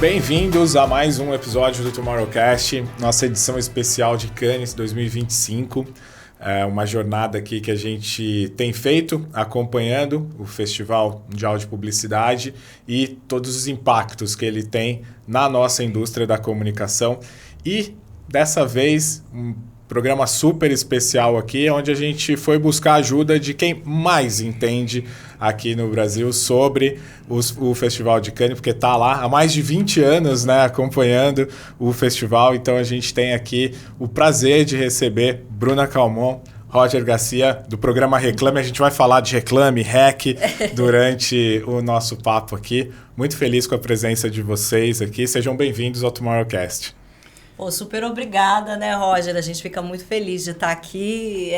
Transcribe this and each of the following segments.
Bem-vindos a mais um episódio do Tomorrowcast, nossa edição especial de Cannes 2025. É uma jornada aqui que a gente tem feito acompanhando o Festival Mundial de Publicidade e todos os impactos que ele tem na nossa indústria da comunicação. E dessa vez, um programa super especial aqui, onde a gente foi buscar a ajuda de quem mais entende aqui no Brasil sobre o Festival de Cannes, porque está lá há mais de 20 anos, né, acompanhando o festival. Então a gente tem aqui o prazer de receber Bruna Calmon, Roger Garcia, do programa Reclame. A gente vai falar de Reclame, REC, durante o nosso papo aqui. Muito feliz com a presença de vocês aqui. Sejam bem-vindos ao Tomorrowcast. Pô, super obrigada, né, Roger? A gente fica muito feliz de estar aqui.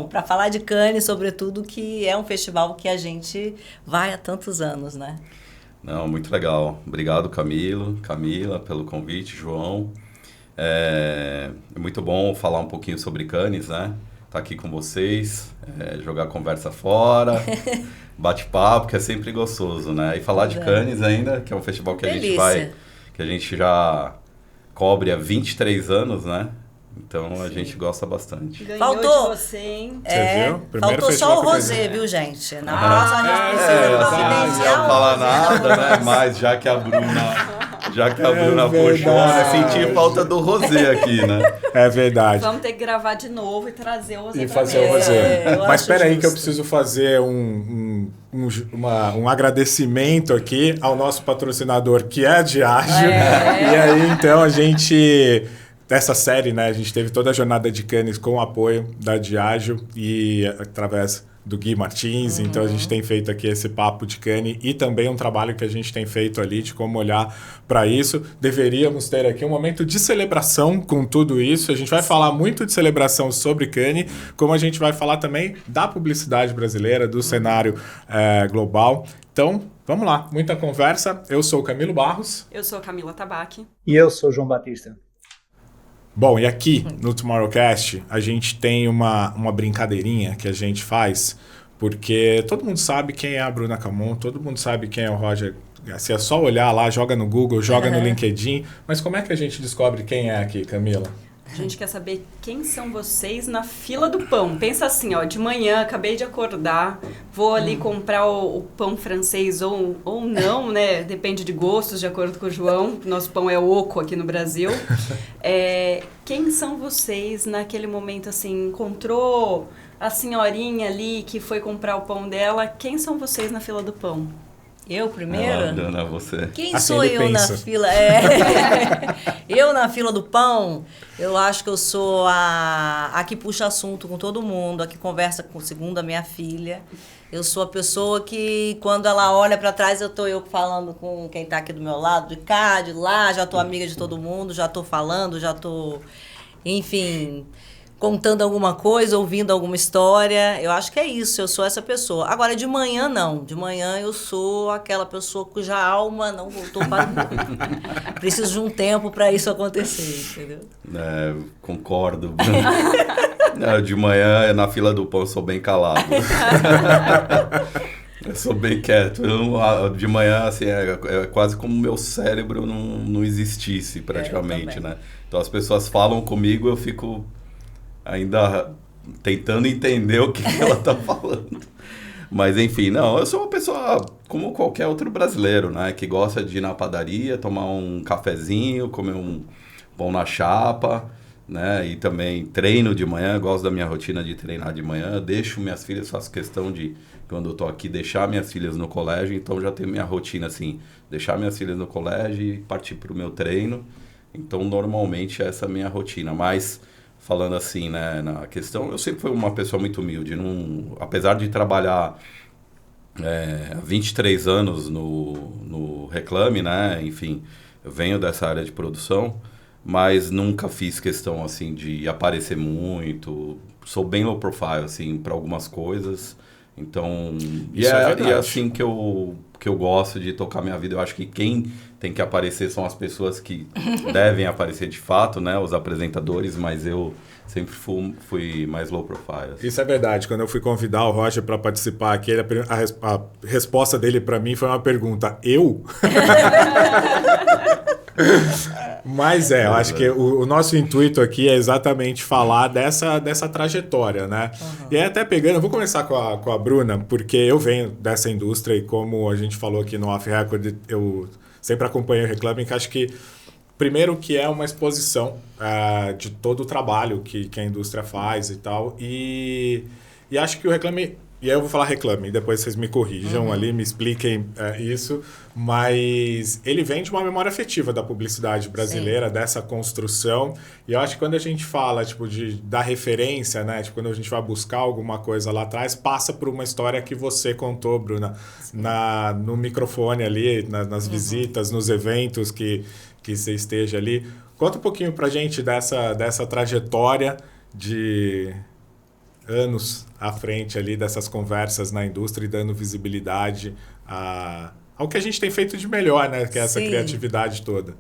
Para falar de Cannes, sobretudo, que é um festival que a gente vai há tantos anos, né? Não, muito legal. Obrigado, Camila, pelo convite, João. É muito bom falar um pouquinho sobre Cannes, né? Estar aqui com vocês, jogar a conversa fora, bate-papo, que é sempre gostoso, né? E falar de Cannes ainda, que é um festival que a gente já cobre há 23 anos, né? Então a gente gosta bastante. Ganhou de você, hein? Você viu? Primeiro Faltou só o rosé, viu, gente? Na próxima a gente precisa providenciar. Não falar nada, né? Mas já que a Bruna puxou, né? Senti falta do rosé aqui, né? É verdade. Vamos ter que gravar de novo e trazer o rosé. E fazer o rosé. Mas espera aí que eu justo. preciso fazer um agradecimento aqui ao nosso patrocinador, que é a Diageo. E aí, então, a gente... Dessa série, né, a gente teve toda a jornada de Cannes com o apoio da Diageo e através do Gui Martins. Então a gente tem feito aqui esse papo de Cannes e também um trabalho que a gente tem feito ali de como olhar para isso. Deveríamos ter aqui um momento de celebração com tudo isso. A gente vai falar muito de celebração sobre Cannes, como a gente vai falar também da publicidade brasileira, do cenário global. Então, vamos lá, muita conversa. Eu sou o Camilo Barros. Eu sou a Camila Tabaque. E eu sou o João Batista. Bom, e aqui no Tomorrowcast a gente tem uma brincadeirinha que a gente faz, porque todo mundo sabe quem é a Bruna Calmon, todo mundo sabe quem é o Roger Garcia. É só olhar lá, joga no Google, joga no LinkedIn. Mas como é que a gente descobre quem é aqui, Camila? A gente quer saber quem são vocês na fila do pão. Pensa assim, ó, de manhã, acabei de acordar, vou ali comprar o pão francês ou não, né? Depende de gostos, de acordo com o João. Nosso pão é oco aqui no Brasil. Quem são vocês naquele momento, assim, encontrou a senhorinha ali que foi comprar o pão dela? Quem são vocês na fila do pão? Eu primeiro? Dana, você. Quem Assim sou eu pensa. na fila? Eu na fila do pão, eu acho que eu sou a que puxa assunto com todo mundo, a que conversa segundo a minha filha. Eu sou a pessoa que, quando ela olha para trás, eu falando com quem tá aqui do meu lado, de cá, de lá, já tô amiga de todo mundo, já tô falando, já tô, enfim, contando alguma coisa, ouvindo alguma história. Eu acho que é isso, eu sou essa pessoa. Agora, de manhã, não. De manhã, eu sou aquela pessoa cuja alma não voltou para o corpo. Preciso de um tempo para isso acontecer, entendeu? Concordo, Bruno. De manhã, na fila do pão, eu sou bem calado. Eu sou bem quieto. De manhã, assim, é quase como o meu cérebro não existisse, praticamente, né? Então, as pessoas falam comigo, eu fico ainda tentando entender o que ela está falando. Mas, enfim, não, eu sou uma pessoa como qualquer outro brasileiro, né? Que gosta de ir na padaria, tomar um cafezinho, comer um pão na chapa, né? E também treino de manhã, gosto da minha rotina de treinar de manhã. Deixo minhas filhas, faço questão de, quando eu tô aqui, deixar minhas filhas no colégio. Então, já tenho minha rotina, assim, deixar minhas filhas no colégio e partir pro meu treino. Então, normalmente, essa é a minha rotina. Mas, falando assim, né, na questão, eu sempre fui uma pessoa muito humilde. Apesar de trabalhar há 23 anos no Reclame, né, enfim, eu venho dessa área de produção, mas nunca fiz questão, assim, de aparecer muito. Sou bem low profile, assim, para algumas coisas. Então, e é assim que eu gosto de tocar minha vida. Eu acho que quem tem que aparecer são as pessoas que devem aparecer de fato, né? Os apresentadores, mas eu sempre fui mais low profile. Assim. Isso é verdade. Quando eu fui convidar o Roger para participar aqui, a resposta dele para mim foi uma pergunta: eu? Mas eu acho que o nosso intuito aqui é exatamente falar dessa trajetória, né? Uhum. E aí até pegando, eu vou começar com a Bruna, porque eu venho dessa indústria e como a gente falou aqui no Off Record, eu sempre acompanhei o Reclame, que acho que primeiro que é uma exposição de todo o trabalho que a indústria faz e tal, e acho que o Reclame... E aí eu vou falar Reclame, depois vocês me corrijam ali, me expliquem isso, mas ele vem de uma memória afetiva da publicidade brasileira, dessa construção, e eu acho que quando a gente fala tipo, da referência, né, tipo, quando a gente vai buscar alguma coisa lá atrás, passa por uma história que você contou, Bruna, no microfone ali, nas visitas, nos eventos que você esteja ali. Conta um pouquinho pra gente dessa trajetória de anos à frente ali dessas conversas na indústria e dando visibilidade ao que a gente tem feito de melhor, né? Que é essa criatividade toda.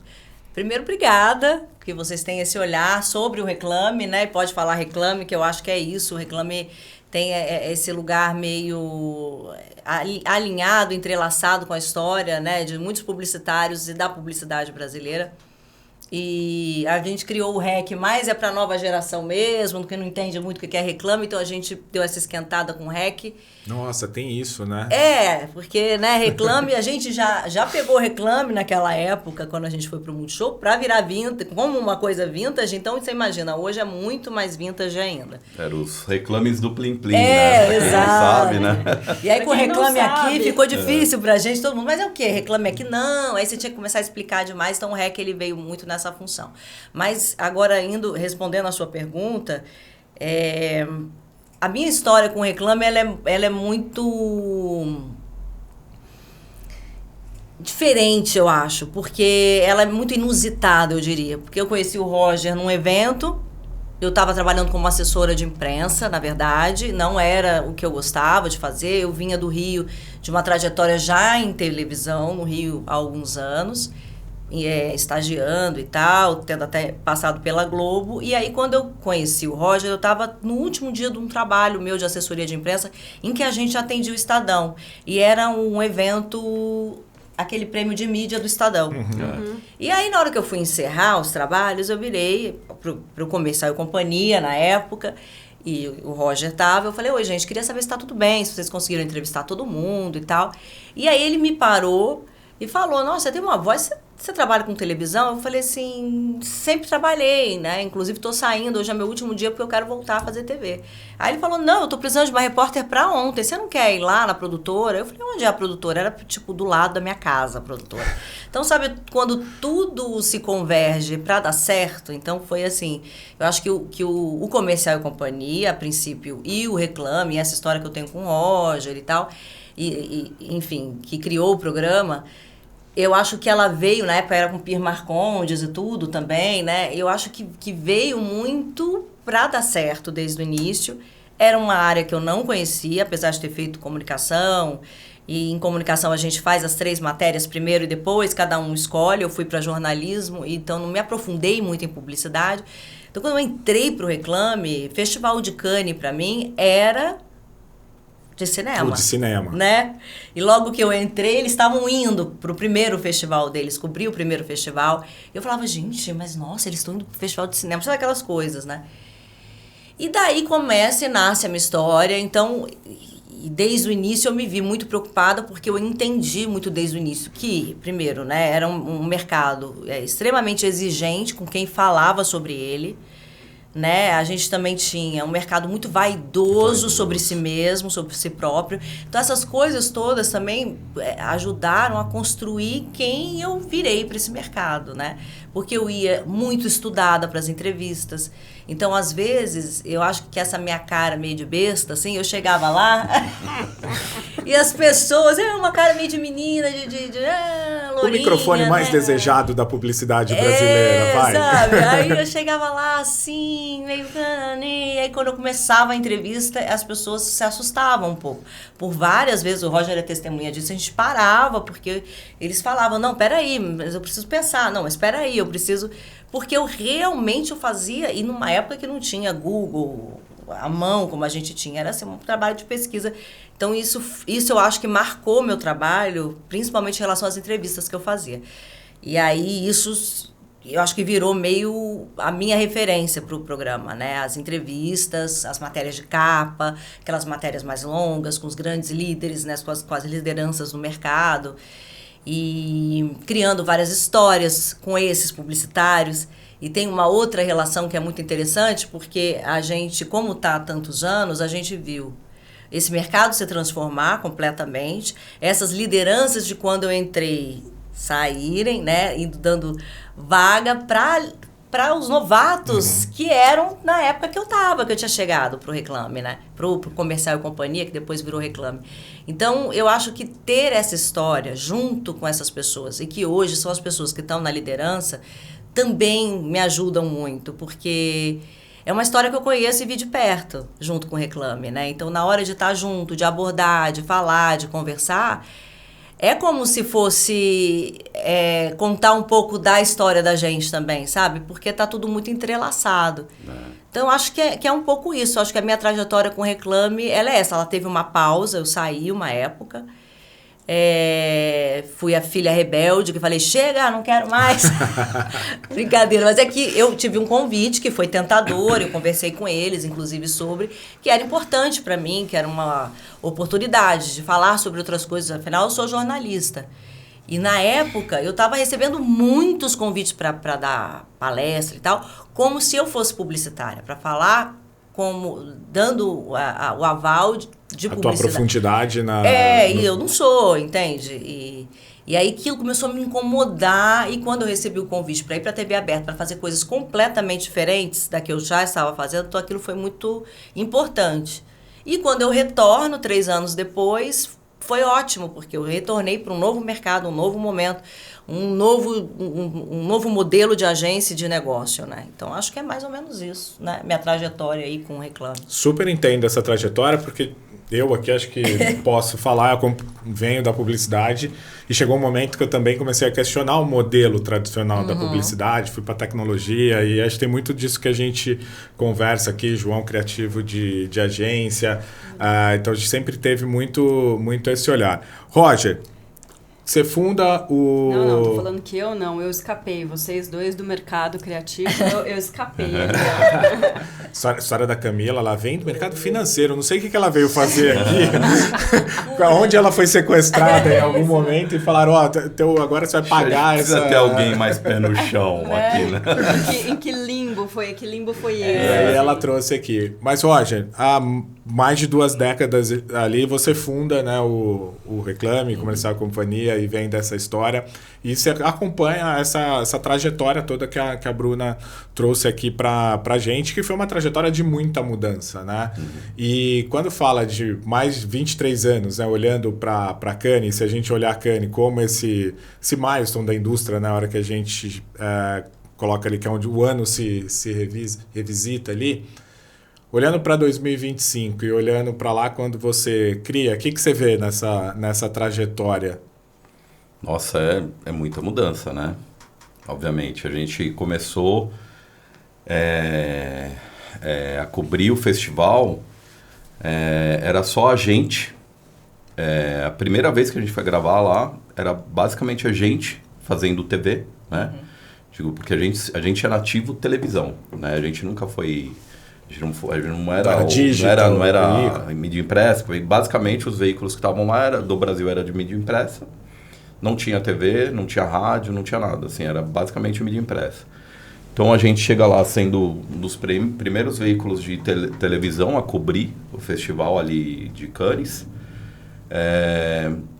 Primeiro, obrigada, que vocês têm esse olhar sobre o Reclame, né? Pode falar Reclame, que eu acho que é isso. O Reclame tem esse lugar meio alinhado, entrelaçado com a história, né? De muitos publicitários e da publicidade brasileira. E a gente criou o REC, mas é para a nova geração mesmo, que não entende muito o que é Reclame, então a gente deu essa esquentada com o REC. Nossa, tem isso, né? Porque né, Reclame, a gente já pegou Reclame naquela época, quando a gente foi pro Multishow, para virar vintage, como uma coisa vintage, então você imagina, hoje é muito mais vintage ainda. Era os reclames do Plim Plim, né? Exato. Sabe, né? E aí com o Reclame aqui ficou difícil pra gente, todo mundo, mas é o quê? Reclame aqui? Não, aí você tinha que começar a explicar demais, então o REC ele veio muito nessa função. Mas agora respondendo a sua pergunta, a minha história com o Reclame, ela é muito diferente, eu acho, porque ela é muito inusitada, eu diria. Porque eu conheci o Roger num evento, eu estava trabalhando como assessora de imprensa, na verdade, não era o que eu gostava de fazer, eu vinha do Rio, de uma trajetória já em televisão, no Rio há alguns anos, estagiando e tal, tendo até passado pela Globo. E aí, quando eu conheci o Roger, eu estava no último dia de um trabalho meu de assessoria de imprensa, em que a gente atendia o Estadão. E era um evento, aquele prêmio de mídia do Estadão. E aí, na hora que eu fui encerrar os trabalhos, eu virei para o Comercial e Companhia, na época, e o Roger estava, eu falei: oi, gente, queria saber se está tudo bem, se vocês conseguiram entrevistar todo mundo e tal. E aí ele me parou e falou: nossa, você tem uma voz... Você trabalha com televisão? Eu falei assim, sempre trabalhei, né? Inclusive estou saindo, hoje é meu último dia porque eu quero voltar a fazer TV. Aí ele falou: não, eu estou precisando de uma repórter para ontem, você não quer ir lá na produtora? Eu falei: onde é a produtora? Era tipo do lado da minha casa a produtora. Então, sabe, quando tudo se converge para dar certo, então foi assim, eu acho que o Comercial e Companhia, a princípio, e o Reclame, essa história que eu tenho com o Roger e tal, enfim, que criou o programa... Eu acho que ela veio, na época era com Pir Marcondes e tudo também, né? Eu acho que veio muito para dar certo desde o início. Era uma área que eu não conhecia, apesar de ter feito comunicação. E em comunicação a gente faz as 3 matérias primeiro e depois, cada um escolhe. Eu fui para jornalismo, então não me aprofundei muito em publicidade. Então quando eu entrei para o Reclame, Festival de Cannes para mim era... de cinema. De cinema. Né? E logo que eu entrei, eles estavam indo pro primeiro festival deles, cobri o primeiro festival. Eu falava: gente, mas nossa, eles estão indo pro festival de cinema. Sabe aquelas coisas, né? E daí começa e nasce a minha história. Então, e desde o início eu me vi muito preocupada, porque eu entendi muito desde o início que, primeiro, né, era um mercado extremamente exigente com quem falava sobre ele. Né? A gente também tinha um mercado muito vaidoso sobre si mesmo, sobre si próprio. Então, essas coisas todas também ajudaram a construir quem eu virei para esse mercado, né? Porque eu ia muito estudada para as entrevistas. Então, às vezes, eu acho que essa minha cara meio de besta, assim, eu chegava lá E as pessoas, uma cara meio de menina, lourinha, o microfone mais desejado da publicidade brasileira, vai. Sabe? Aí eu chegava lá assim, meio... E aí quando eu começava a entrevista, as pessoas se assustavam um pouco. Por várias vezes, o Roger é testemunha disso, a gente parava, porque eles falavam, não, peraí, mas eu preciso pensar. Não, mas peraí, eu preciso... Porque eu realmente fazia, e numa época que não tinha Google à mão, como a gente tinha, era assim, um trabalho de pesquisa. Então, isso eu acho que marcou meu trabalho, principalmente em relação às entrevistas que eu fazia. E aí, isso, eu acho que virou meio a minha referência para o programa, né? As entrevistas, as matérias de capa, aquelas matérias mais longas, com os grandes líderes, né? com as lideranças no mercado. E criando várias histórias com esses publicitários. E tem uma outra relação que é muito interessante, porque a gente, como está há tantos anos, a gente viu esse mercado se transformar completamente, essas lideranças de quando eu entrei saírem, né, indo dando vaga para os novatos que eram na época que eu tinha chegado para o Reclame, né, para o Comercial e Companhia, que depois virou Reclame. Então, eu acho que ter essa história junto com essas pessoas, e que hoje são as pessoas que estão na liderança, também me ajudam muito, porque é uma história que eu conheço e vi de perto, junto com o Reclame, né? Então, na hora de estar junto, de abordar, de falar, de conversar, é como se fosse contar um pouco da história da gente também, sabe? Porque tá tudo muito entrelaçado. Então, acho que é um pouco isso. Acho que a minha trajetória com o Reclame, ela é essa. Ela teve uma pausa, eu saí uma época. Fui a filha rebelde, que falei, chega, não quero mais. Brincadeira, mas é que eu tive um convite que foi tentador, eu conversei com eles, inclusive, sobre, que era importante para mim, que era uma oportunidade de falar sobre outras coisas, afinal eu sou jornalista. E na época eu estava recebendo muitos convites para dar palestra e tal, como se eu fosse publicitária, para falar, dando o aval de publicidade. A tua profundidade e eu não sou, entende? E aí aquilo começou a me incomodar, e quando eu recebi o convite para ir para a TV aberta, para fazer coisas completamente diferentes da que eu já estava fazendo, então aquilo foi muito importante. E quando eu retorno, 3 anos depois, foi ótimo, porque eu retornei para um novo mercado, um novo momento, um novo modelo de agência e de negócio, né? Então, acho que é mais ou menos isso, né? Minha trajetória aí com o Reclame. Super entendo essa trajetória, porque eu aqui acho que posso falar, eu venho da publicidade e chegou um momento que eu também comecei a questionar o modelo tradicional da publicidade, fui para tecnologia e acho que tem muito disso que a gente conversa aqui, João, criativo de agência, então a gente sempre teve muito esse olhar. Roger, você funda o... Não, tô falando que eu escapei. Vocês dois do mercado criativo, eu escapei. História da Camila, ela vem do mercado financeiro, não sei o que ela veio fazer aqui. Onde ela foi sequestrada em algum momento e falaram, agora você vai pagar essa... Precisa ter alguém mais pé no chão aqui, né? Em que limbo foi esse? Ela trouxe aqui. Mas, Roger, há mais de 2 décadas ali, você funda, né, o Reclame, Comercial e Companhia, e vem dessa história. E você acompanha essa trajetória toda que a Bruna trouxe aqui pra gente, que foi uma trajetória de muita mudança, né? E quando fala de mais de 23 anos, né, olhando para a Cannes, se a gente olhar a Cannes como esse milestone da indústria, na hora que a gente coloca ali que é onde o ano se revisita ali, olhando para 2025 e olhando para lá quando você cria, o que você vê nessa trajetória? Nossa, é muita mudança, né? Obviamente, a gente começou a cobrir o festival, era só a gente. A primeira vez que a gente foi gravar lá, era basicamente a gente fazendo TV, né? Digo, porque a gente era ativo televisão, né? A gente nunca foi... A gente não era mídia impressa. Basicamente, os veículos que estavam lá do Brasil era de mídia impressa. Não tinha TV, não tinha rádio, não tinha nada. Assim, era basicamente mídia impressa. Então, a gente chega lá sendo um dos primeiros veículos de televisão a cobrir o festival ali de Cannes.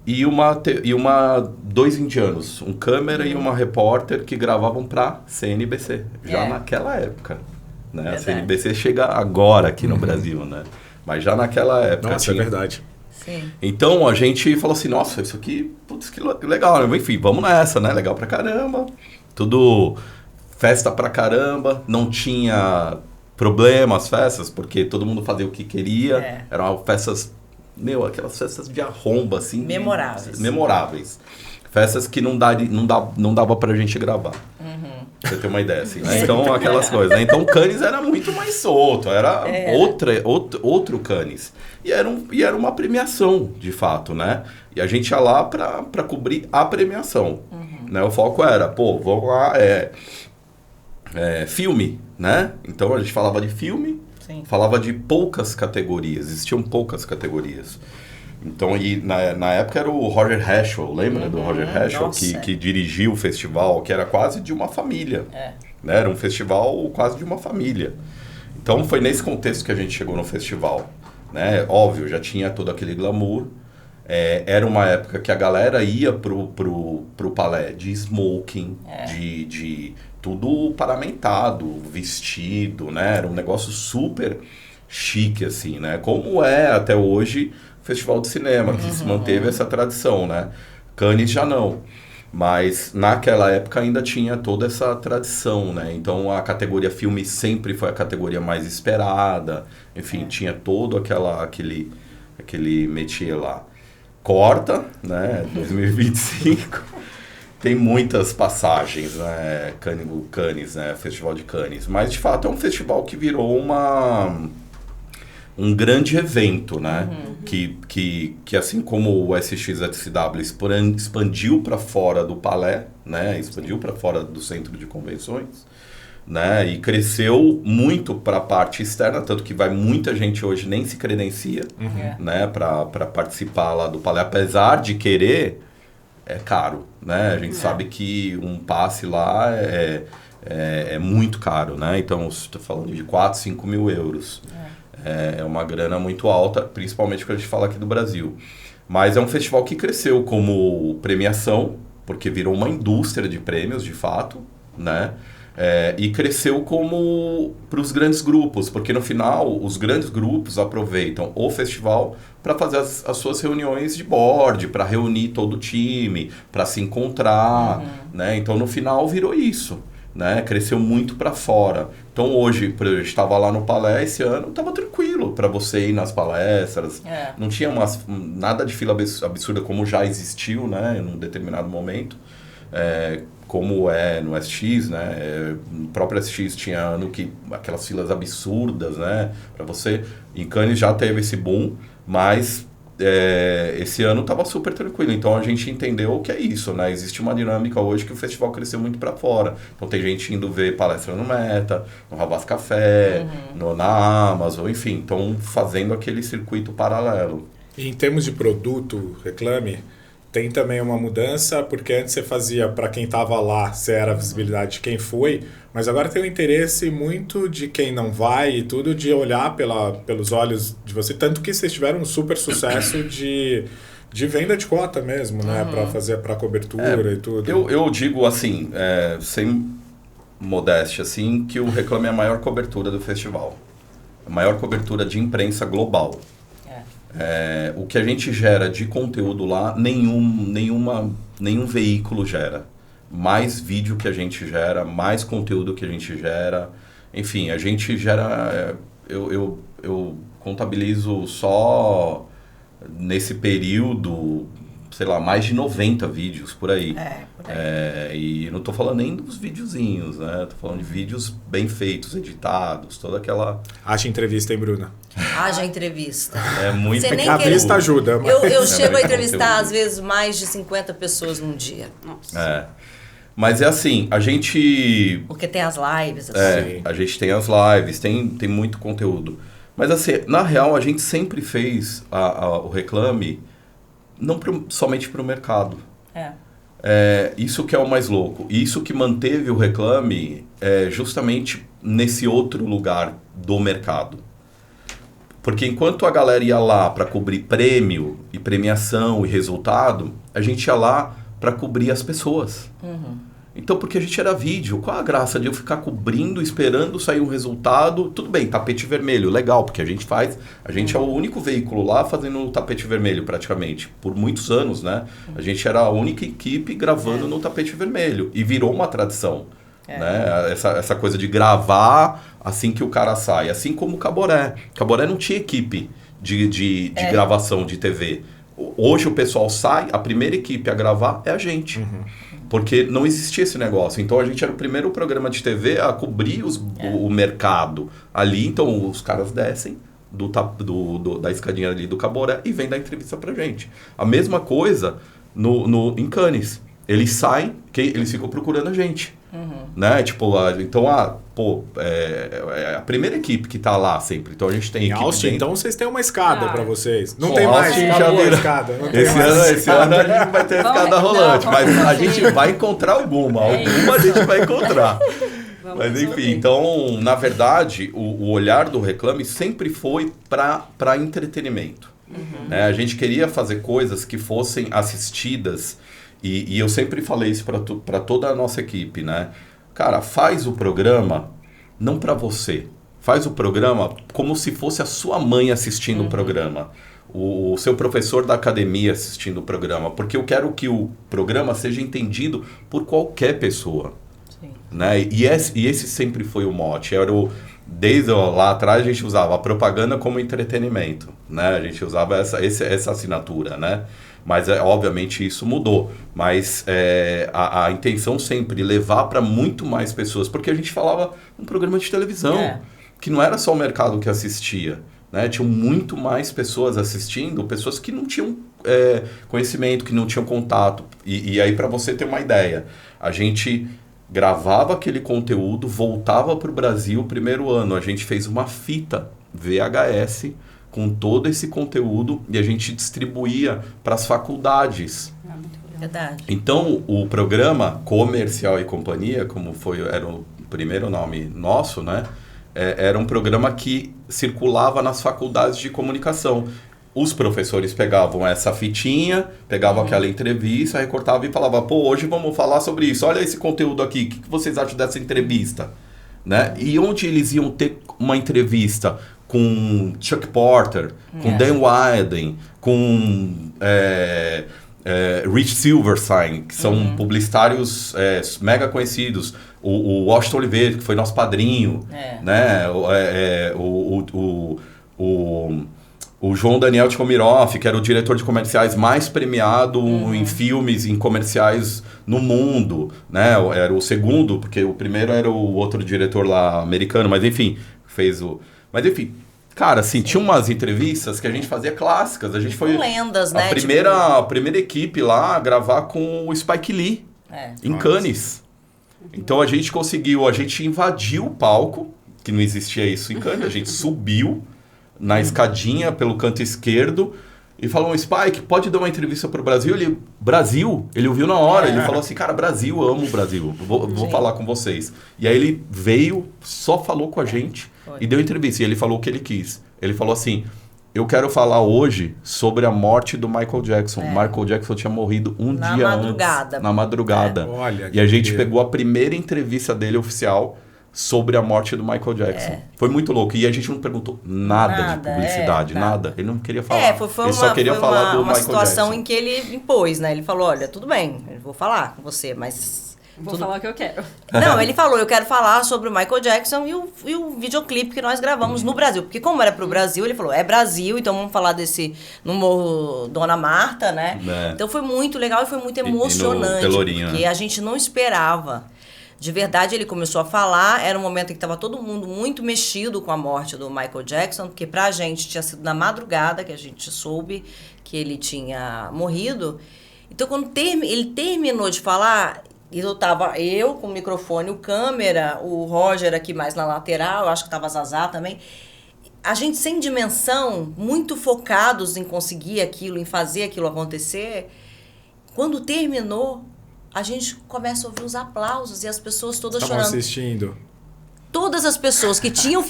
E 2 indianos, um câmera e uma repórter que gravavam para CNBC, já naquela época. Né? A CNBC chega agora aqui no Brasil, né? Mas já naquela época... Nossa, é verdade. Sim. Então a gente falou assim, nossa, isso aqui, putz, que legal, né? Enfim, vamos nessa, né? Legal pra caramba. Tudo festa pra caramba, não tinha problema as festas, porque todo mundo fazia o que queria. Eram festas, aquelas festas de arromba, assim. Memoráveis. Festas que não dava pra gente gravar. Pra você ter uma ideia, assim, né? Então, aquelas coisas, né? Então, o Cannes era muito mais solto, era outro Cannes. E era uma premiação, de fato, né? E a gente ia lá pra cobrir a premiação. Né? O foco era, vamos lá, filme, né? Então, a gente falava de filme, falava de poucas categorias, existiam poucas categorias. Então, na época era o Roger Heschel, lembra do Roger Heschel? Que dirigiu o festival, que era quase de uma família. Né? Era um festival quase de uma família. Então, foi nesse contexto que a gente chegou no festival. Né? Óbvio, já tinha todo aquele glamour. Era uma época que a galera ia pro palé de smoking, de tudo paramentado, vestido, né? Era um negócio super chique, assim, né? Como é até hoje o Festival de Cinema, que se manteve essa tradição, né? Cannes já não. Mas naquela época ainda tinha toda essa tradição, né? Então a categoria filme sempre foi a categoria mais esperada. Enfim, tinha todo aquele métier lá. Corta, né? 2025. Tem muitas passagens, né? Cannes, né? Festival de Cannes. Mas, de fato, é um festival que virou um grande evento, né? Que assim como o SXSW expandiu para fora do Palais, né? Expandiu para fora do centro de convenções, né? E cresceu muito para a parte externa, tanto que vai muita gente hoje nem se credencia, né? Para participar lá do Palais, apesar de querer, é caro, né? A gente sabe que um passe lá é muito caro, né? Então, estou falando de 4, 5 mil euros. É uma grana muito alta, principalmente quando a gente fala aqui do Brasil. Mas é um festival que cresceu como premiação, porque virou uma indústria de prêmios, de fato, né? E cresceu como para os grandes grupos, porque no final os grandes grupos aproveitam o festival para fazer as suas reuniões de board, para reunir todo o time, para se encontrar, né? Então no final virou isso. Né? Cresceu muito para fora. Então hoje, por exemplo, eu estava lá no Palais esse ano, estava tranquilo para você ir nas palestras. Não tinha nada de fila absurda como já existiu, né? Em um determinado momento. Como é no SX, né? No próprio SX tinha ano que aquelas filas absurdas, né? Para você. Em Cannes já teve esse boom, mas esse ano estava super tranquilo. Então a gente entendeu que é isso, né? Existe uma dinâmica hoje que o festival cresceu muito para fora. Então tem gente indo ver palestra no Meta, no Havas Café, na Amazon, enfim. Então fazendo aquele circuito paralelo. E em termos de produto, Reclame, tem também uma mudança, porque antes você fazia para quem estava lá, você era a visibilidade de quem foi, mas agora tem o interesse muito de quem não vai e tudo, de olhar pelos olhos de você, tanto que vocês tiveram um super sucesso de venda de cota mesmo, né? Para fazer para cobertura e tudo. Eu digo assim, sem modéstia, assim, que o Reclame é a maior cobertura do festival. A maior cobertura de imprensa global. O que a gente gera de conteúdo lá, nenhum veículo gera. Mais vídeo que a gente gera, mais conteúdo que a gente gera. Enfim, a gente gera... Eu contabilizo só nesse período, sei lá, mais de 90 vídeos por aí. Por aí. E não estou falando nem dos videozinhos, né? Estou falando de vídeos bem feitos, editados, toda aquela... Acha entrevista, hein, Bruna? Haja entrevista. É muito... Você nem A vista ajuda. Mas... Eu chego a entrevistar, às vezes, mais de 50 pessoas num dia. Nossa. Mas é assim, a gente... Porque tem as lives, assim. A gente tem as lives, tem muito conteúdo. Mas assim, na real, a gente sempre fez o Reclame não somente para o mercado. Isso que é o mais louco. Isso que manteve o Reclame justamente nesse outro lugar do mercado. Porque enquanto a galera ia lá para cobrir prêmio e premiação e resultado, a gente ia lá para cobrir as pessoas. Então, porque a gente era vídeo, qual a graça de eu ficar cobrindo, esperando sair um resultado? Tudo bem, tapete vermelho, legal, porque a gente é o único veículo lá fazendo o tapete vermelho praticamente, por muitos anos, né? A gente era a única equipe gravando no tapete vermelho e virou uma tradição, né? Essa coisa de gravar assim que o cara sai, assim como o Caboré. Caboré não tinha equipe de gravação de TV. Hoje o pessoal sai, a primeira equipe a gravar é a gente. Porque não existia esse negócio. Então a gente era o primeiro programa de TV a cobrir o mercado ali. Então os caras descem da escadinha ali do Caboré e vêm dar entrevista pra gente. A mesma coisa em Cannes. Eles saem, eles ficam procurando a gente. Né? Tipo, então a primeira equipe que tá lá sempre. Então a gente tem equipe Austin, dentro. então vocês têm uma escada pra vocês. Não Bom, tem mais, Austin acabou já a vira- escada. Não tem Esse mais ano a escada. gente não vai ter escada rolante, mas a gente vai encontrar alguma. Alguma a gente vai encontrar. Mas enfim, então, na verdade, o olhar do Reclame sempre foi para entretenimento. Né? A gente queria fazer coisas que fossem assistidas, e eu sempre falei isso para toda a nossa equipe, né? Cara, faz o programa não para você. Faz o programa como se fosse a sua mãe assistindo o programa. O seu professor da academia assistindo o programa. Porque eu quero que o programa seja entendido por qualquer pessoa. Sim. Né? E esse sempre foi o mote. Desde lá atrás a gente usava a propaganda como entretenimento. Né? A gente usava essa assinatura, né? Mas, obviamente, isso mudou. Mas a intenção sempre levar para muito mais pessoas. Porque a gente falava um programa de televisão, que não era só o mercado que assistia. Né? Tinham muito mais pessoas assistindo, pessoas que não tinham conhecimento, que não tinham contato. E aí, para você ter uma ideia, a gente gravava aquele conteúdo, voltava para o Brasil o primeiro ano. A gente fez uma fita VHS com todo esse conteúdo e a gente distribuía para as faculdades. Verdade. Então, o programa Comercial e Companhia, como era o primeiro nome nosso, né? Era um programa que circulava nas faculdades de comunicação. Os professores pegavam essa fitinha, pegavam aquela entrevista, recortavam e falavam, pô, hoje vamos falar sobre isso. Olha esse conteúdo aqui, o que vocês acham dessa entrevista? Né? E onde eles iam ter uma entrevista com Chuck Porter, com Dan Wilden, com Rich Silverstein, que são publicitários mega conhecidos. O Washington Oliveira, que foi nosso padrinho. Né? O João Daniel Tchomiroff, que era o diretor de comerciais mais premiado em filmes, em comerciais no mundo. Né? Era o segundo, porque o primeiro era o outro diretor lá americano, mas enfim, fez o... Mas enfim, cara, assim, tinha umas entrevistas que a gente fazia clássicas. A gente foi lendas, né? a primeira equipe lá a gravar com o Spike Lee, em Cannes. Então a gente invadiu o palco, que não existia isso em Cannes, a gente subiu na escadinha pelo canto esquerdo e falou, Spike, pode dar uma entrevista para o Brasil? Ele ouviu na hora, ele falou assim, cara, Brasil, eu amo o Brasil, vou falar com vocês. E aí ele veio, só falou com a gente e deu entrevista, e ele falou o que ele quis. Ele falou assim, eu quero falar hoje sobre a morte do Michael Jackson. Michael Jackson tinha morrido um dia antes, na madrugada. Olha, e a gente pegou a primeira entrevista dele oficial sobre a morte do Michael Jackson. Foi muito louco. E a gente não perguntou nada de publicidade, nada. Ele não queria falar. Foi ele só queria falar do uma Michael situação Jackson. em que ele impôs, né? Ele falou, olha, tudo bem, eu vou falar com você, mas... Vou falar o que eu quero. Não, ele falou, eu quero falar sobre o Michael Jackson e o videoclipe que nós gravamos no Brasil. Porque como era pro Brasil, ele falou, é Brasil, então vamos falar no Morro Dona Marta, né? Então foi muito legal e foi muito emocionante. Pelourinho, porque a gente não esperava. De verdade, ele começou a falar, era um momento em que estava todo mundo muito mexido com a morte do Michael Jackson, porque pra gente tinha sido na madrugada que a gente soube que ele tinha morrido. Então, quando ele terminou de falar... Eu com o microfone, o câmera, o Roger aqui mais na lateral, eu acho que estava a Zazá também. A gente sem dimensão, muito focados em conseguir aquilo, em fazer aquilo acontecer. Quando terminou, a gente começa a ouvir os aplausos e as pessoas todas Estavam chorando. assistindo. todas as pessoas que tinham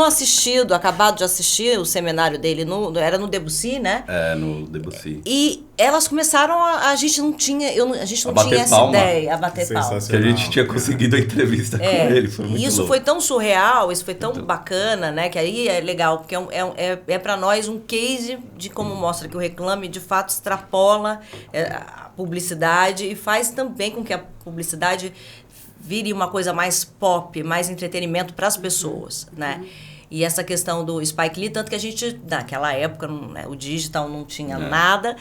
assistido, acabado de assistir o seminário dele, era no Debussy, né? No Debussy. E elas começaram a gente não tinha essa palma. ideia, a bater palma. Que a gente tinha conseguido a entrevista com ele, foi muito isso louco. foi tão surreal, isso foi tão bacana, né? Que aí é legal, porque é para nós um case de como mostra que o Reclame, de fato, extrapola a publicidade e faz também com que a publicidade vire uma coisa mais pop, mais entretenimento para as pessoas, né? E essa questão do Spike Lee, tanto que a gente, naquela época, né, o digital não tinha nada,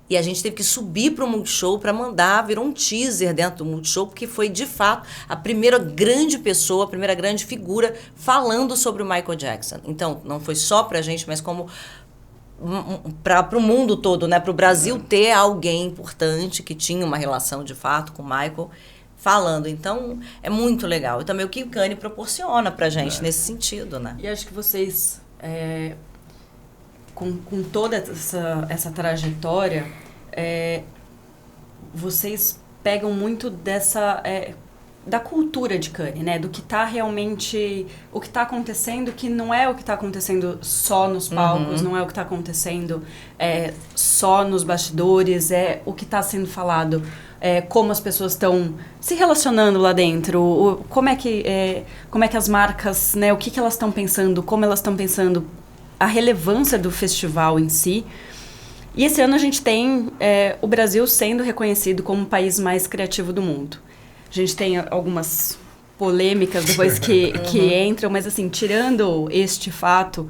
e a gente teve que subir para o Multishow para mandar, virou um teaser dentro do Multishow, porque foi, de fato, a primeira grande pessoa, a primeira grande figura falando sobre o Michael Jackson. Então, não foi só para a gente, mas como para o mundo todo, né? Para o Brasil ter alguém importante que tinha uma relação, de fato, com o Michael, falando. Então, é muito legal. E também o que o Cannes proporciona pra gente nesse sentido, né? E acho que vocês, com toda essa trajetória, vocês pegam muito da cultura de Cannes, né? Do que tá realmente... O que tá acontecendo, que não é o que tá acontecendo só nos palcos, não é o que tá acontecendo só nos bastidores, é o que tá sendo falado... como as pessoas estão se relacionando lá dentro, como é que as marcas, né, o que elas estão pensando, como elas estão pensando, a relevância do festival em si. E esse ano a gente tem o Brasil sendo reconhecido como o país mais criativo do mundo. A gente tem algumas polêmicas depois que entram, mas assim, tirando este fato...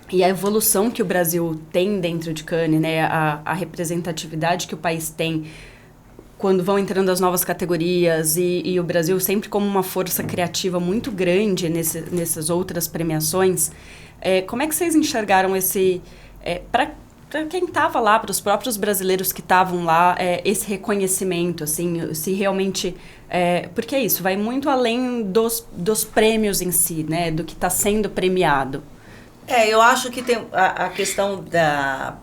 E a evolução que o Brasil tem dentro de Cannes, né? A representatividade que o país tem quando vão entrando as novas categorias e o Brasil sempre como uma força criativa muito grande nessas outras premiações. Como é que vocês enxergaram esse... para quem estava lá, para os próprios brasileiros que estavam lá, esse reconhecimento, assim, se realmente... porque é isso, vai muito além dos prêmios em si, né? Do que está sendo premiado. Eu acho que tem a questão da...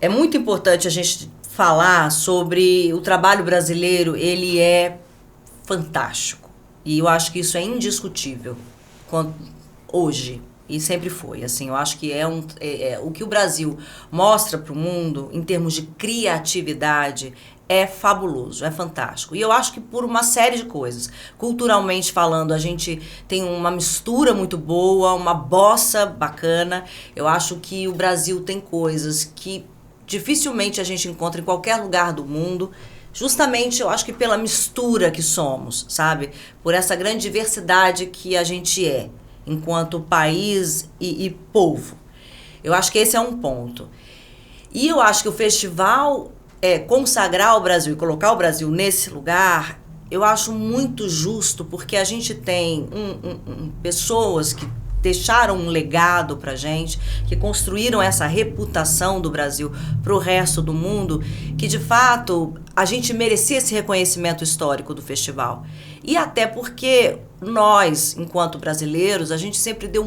É muito importante a gente falar sobre o trabalho brasileiro, ele é fantástico. E eu acho que isso é indiscutível hoje, e sempre foi. Assim, eu acho que o que o Brasil mostra para o mundo, em termos de criatividade, é fabuloso, é fantástico. E eu acho que por uma série de coisas. Culturalmente falando, a gente tem uma mistura muito boa, uma bossa bacana. Eu acho que o Brasil tem coisas que dificilmente a gente encontra em qualquer lugar do mundo. Justamente, eu acho que pela mistura que somos, sabe? Por essa grande diversidade que a gente é, enquanto país e povo. Eu acho que esse é um ponto. E eu acho que o festival... consagrar o Brasil e colocar o Brasil nesse lugar, eu acho muito justo, porque a gente tem pessoas que deixaram um legado pra gente, que construíram essa reputação do Brasil pro resto do mundo, que de fato a gente merecia esse reconhecimento histórico do festival. E até porque nós, enquanto brasileiros, a gente sempre deu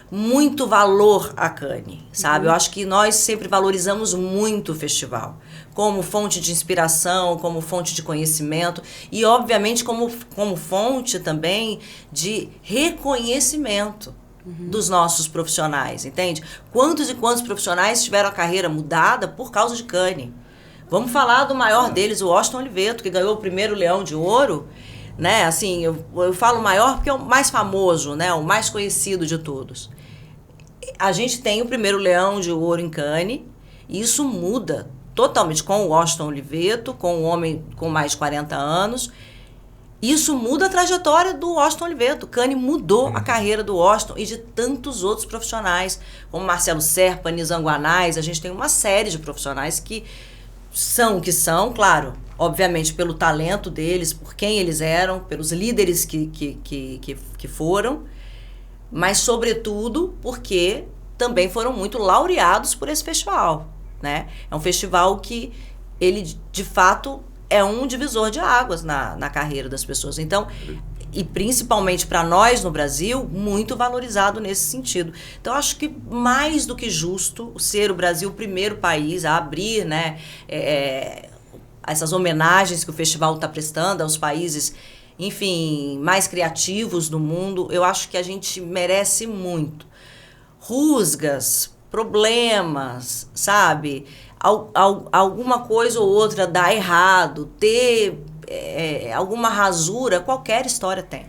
muito valor a Cannes, sabe? Eu acho que nós sempre valorizamos muito o festival, como fonte de inspiração, como fonte de conhecimento e, obviamente, como fonte também de reconhecimento dos nossos profissionais, entende? Quantos e quantos profissionais tiveram a carreira mudada por causa de Cannes? Vamos falar do maior deles, o Washington Oliveto, que ganhou o primeiro Leão de Ouro, né? Assim, eu falo maior porque é o mais famoso, né? O mais conhecido de todos. A gente tem o primeiro Leão de Ouro em Cannes, e isso muda totalmente com o Washington Oliveto, com o homem com mais de 40 anos. Isso muda a trajetória do Washington Oliveto. Cannes mudou a carreira do Washington e de tantos outros profissionais, como Marcelo Serpa, Nizam Guanais. A gente tem uma série de profissionais que são o que são, claro, obviamente pelo talento deles, por quem eles eram, pelos líderes que foram, mas sobretudo porque também foram muito laureados por esse festival, né? É um festival que ele, de fato, é um divisor de águas na carreira das pessoas. Então, e principalmente para nós no Brasil, muito valorizado nesse sentido. Então, acho que mais do que justo ser o Brasil o primeiro país a abrir, né, essas homenagens que o festival está prestando aos países enfim, mais criativos do mundo. Eu acho que a gente merece muito. Rusgas, problemas, sabe? Alguma coisa ou outra dá errado, ter alguma rasura, qualquer história tem.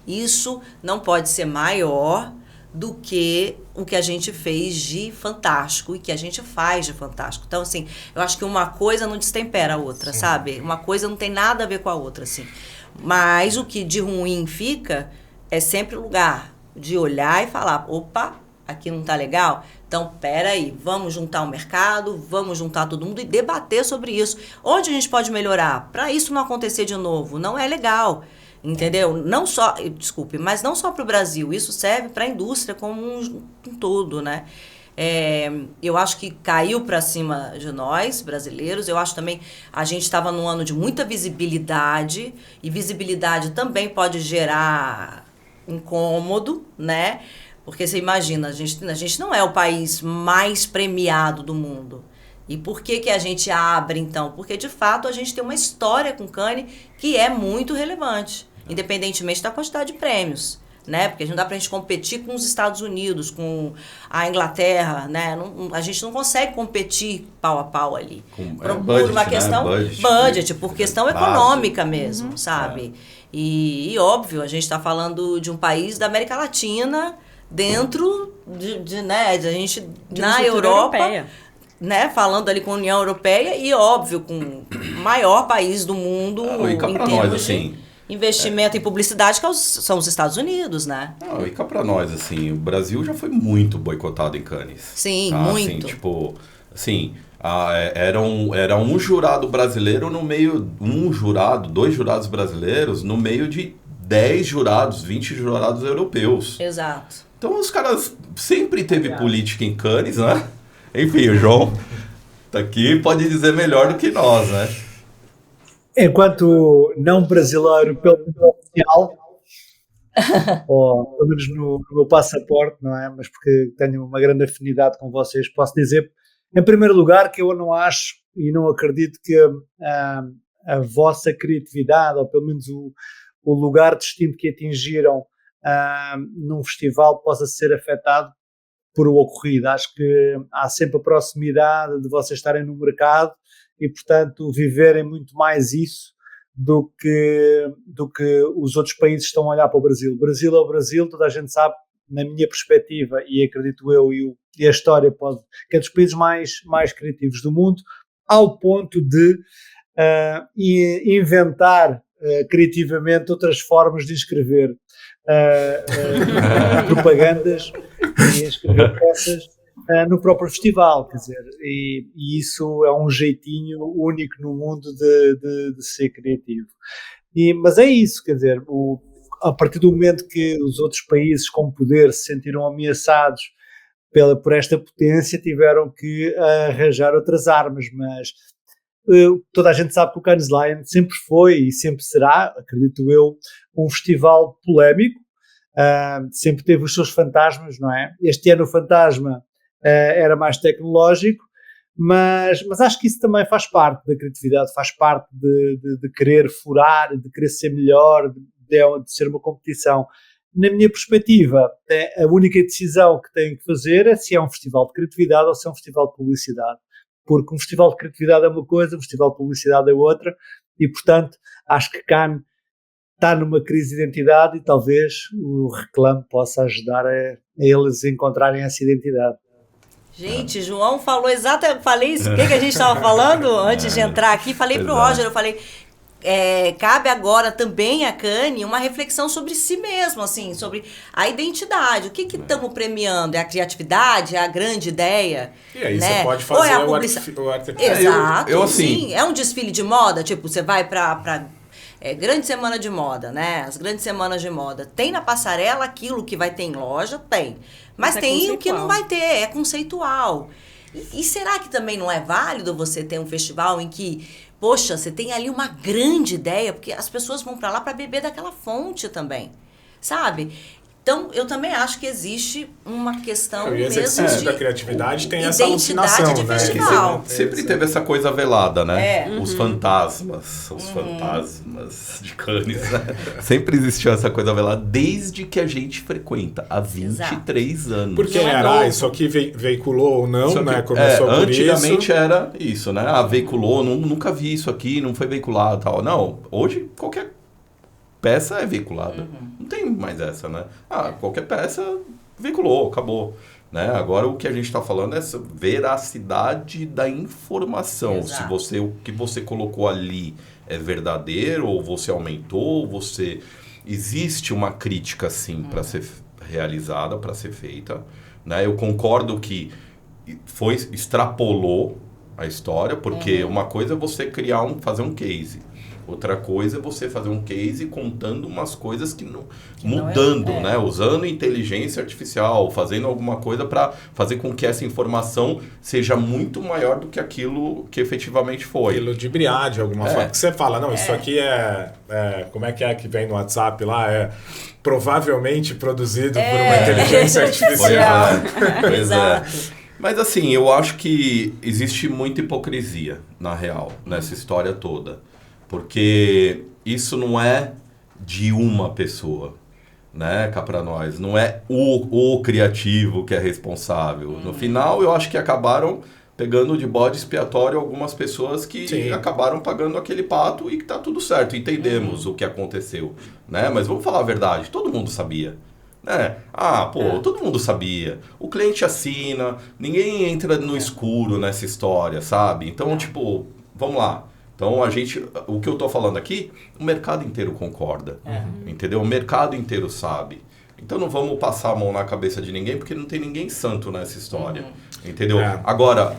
Isso não pode ser maior do que o que a gente fez de fantástico e que a gente faz de fantástico. Então, assim, eu acho que uma coisa não destempera a outra, sim, sabe? Uma coisa não tem nada a ver com a outra, assim. Mas o que de ruim fica é sempre o lugar de olhar e falar, opa, aqui não tá legal? Então, peraí, vamos juntar o mercado, vamos juntar todo mundo e debater sobre isso. Onde a gente pode melhorar? Para isso não acontecer de novo, não é legal. Entendeu? Não só, desculpe, mas não só para o Brasil, isso serve para a indústria como um todo, né? Eu acho que caiu para cima de nós, brasileiros. Eu acho também, a gente estava num ano de muita visibilidade, e visibilidade também pode gerar incômodo, né? Porque você imagina, a gente não é o país mais premiado do mundo. E por que a gente abre, então? Porque, de fato, a gente tem uma história com Cannes que é muito relevante, independentemente da quantidade de prêmios, né? Porque não dá pra gente competir com os Estados Unidos, com a Inglaterra, né? A gente não consegue competir pau a pau ali. Por uma questão, budget, por questão econômica mesmo, sabe? E óbvio, a gente está falando de um país da América Latina, dentro né, a gente, na Europa, né, falando ali com a União Europeia e, óbvio, com o maior país do mundo em termos de investimento em publicidade, que são os Estados Unidos, né? Não, e cá pra nós, assim, o Brasil já foi muito boicotado em Cannes. Sim, muito. Assim, tipo, assim, era um jurado brasileiro no meio, dois jurados brasileiros no meio de 10 jurados, 20 jurados europeus. Exato. Então os caras sempre teve política em Cannes, né? Enfim, o João tá aqui, pode dizer melhor do que nós, né? Enquanto não brasileiro pelo oficial, ou pelo menos no meu passaporte, não é? Mas porque tenho uma grande afinidade com vocês, posso dizer, em primeiro lugar, que eu não acho e não acredito que a vossa criatividade, ou pelo menos o lugar distinto que atingiram num festival, possa ser afetado por o ocorrido. Acho que há sempre a proximidade de vocês estarem no mercado e, portanto, viverem muito mais isso do que os outros países estão a olhar para o Brasil. O Brasil é o Brasil, toda a gente sabe, na minha perspectiva, e acredito eu, e a história que é dos países mais criativos do mundo, ao ponto de inventar criativamente outras formas de escrever propagandas e escrever peças no próprio festival, quer dizer, e isso é um jeitinho único no mundo de ser criativo. Mas é isso, quer dizer, a partir do momento que os outros países com poder se sentiram ameaçados por esta potência, tiveram que arranjar outras armas, mas toda a gente sabe que o Cannes Lions sempre foi e sempre será, acredito eu, um festival polémico, sempre teve os seus fantasmas, não é? Este ano o fantasma era mais tecnológico, mas acho que isso também faz parte da criatividade, faz parte de querer furar, de querer ser melhor, de ser uma competição. Na minha perspectiva, a única decisão que têm que fazer é se é um festival de criatividade ou se é um festival de publicidade. Porque um festival de criatividade é uma coisa, um festival de publicidade é outra, e, portanto, acho que Cannes está numa crise de identidade e talvez o Reclame possa ajudar a eles encontrarem essa identidade. Gente, João falou falei isso, o que a gente estava falando antes de entrar aqui, falei para o Roger, eu falei, cabe agora também a Cannes uma reflexão sobre si mesmo, assim, sobre a identidade, o que estamos premiando, é a criatividade, é a grande ideia, e aí né? Você pode fazer o artefato. Exato, assim, sim, é um desfile de moda, tipo, você vai para grande semana de moda, né? As grandes semanas de moda. Tem na passarela aquilo que vai ter em loja? Tem. Mas tem o que não vai ter, é conceitual. E será que também não é válido você ter um festival em que, poxa, você tem ali uma grande ideia, porque as pessoas vão para lá para beber daquela fonte também, sabe? Então, eu também acho que existe uma questão E o mesmo exercício de da criatividade tem essa identidade alucinação, de né? festival. Sempre teve essa coisa velada, né? É. Os fantasmas de Cannes, né? Sempre existiu essa coisa velada desde que a gente frequenta, há 23 anos. Porque Não é era, novo. isso aqui veiculou ou não, Só que, né? Começou por isso. antigamente era isso, né? Ah, veiculou, nunca vi isso aqui, não foi veiculado e tal. Não, hoje qualquer peça é veiculada. Não tem mais essa, né? Ah, qualquer peça veiculou, acabou. Né? Agora o que a gente está falando é essa veracidade da informação. Exato. Se o que você colocou ali é verdadeiro, ou você aumentou, existe uma crítica sim para ser realizada, para ser feita. Né? Eu concordo que extrapolou a história, porque uma coisa é você fazer um case. Outra coisa é você fazer um case contando umas coisas que não mudando, né? Usando inteligência artificial, fazendo alguma coisa para fazer com que essa informação seja muito maior do que aquilo que efetivamente foi. Ludibriar de alguma forma. Porque você fala, não, isso aqui como é que vem no WhatsApp lá? É provavelmente produzido por uma inteligência artificial. Pois é. Mas assim, eu acho que existe muita hipocrisia, na real, nessa história toda. Porque isso não é de uma pessoa, né, cá pra nós. Não é o criativo que é responsável. No final, eu acho que acabaram pegando de bode expiatório algumas pessoas que acabaram pagando aquele pato e que tá tudo certo. Entendemos o que aconteceu, né? Mas vamos falar a verdade, todo mundo sabia. Né? Todo mundo sabia. O cliente assina, ninguém entra no escuro nessa história, sabe? Então, vamos lá. Então, o que eu estou falando aqui, o mercado inteiro concorda, entendeu? O mercado inteiro sabe. Então, não vamos passar a mão na cabeça de ninguém, porque não tem ninguém santo nessa história, entendeu? Agora,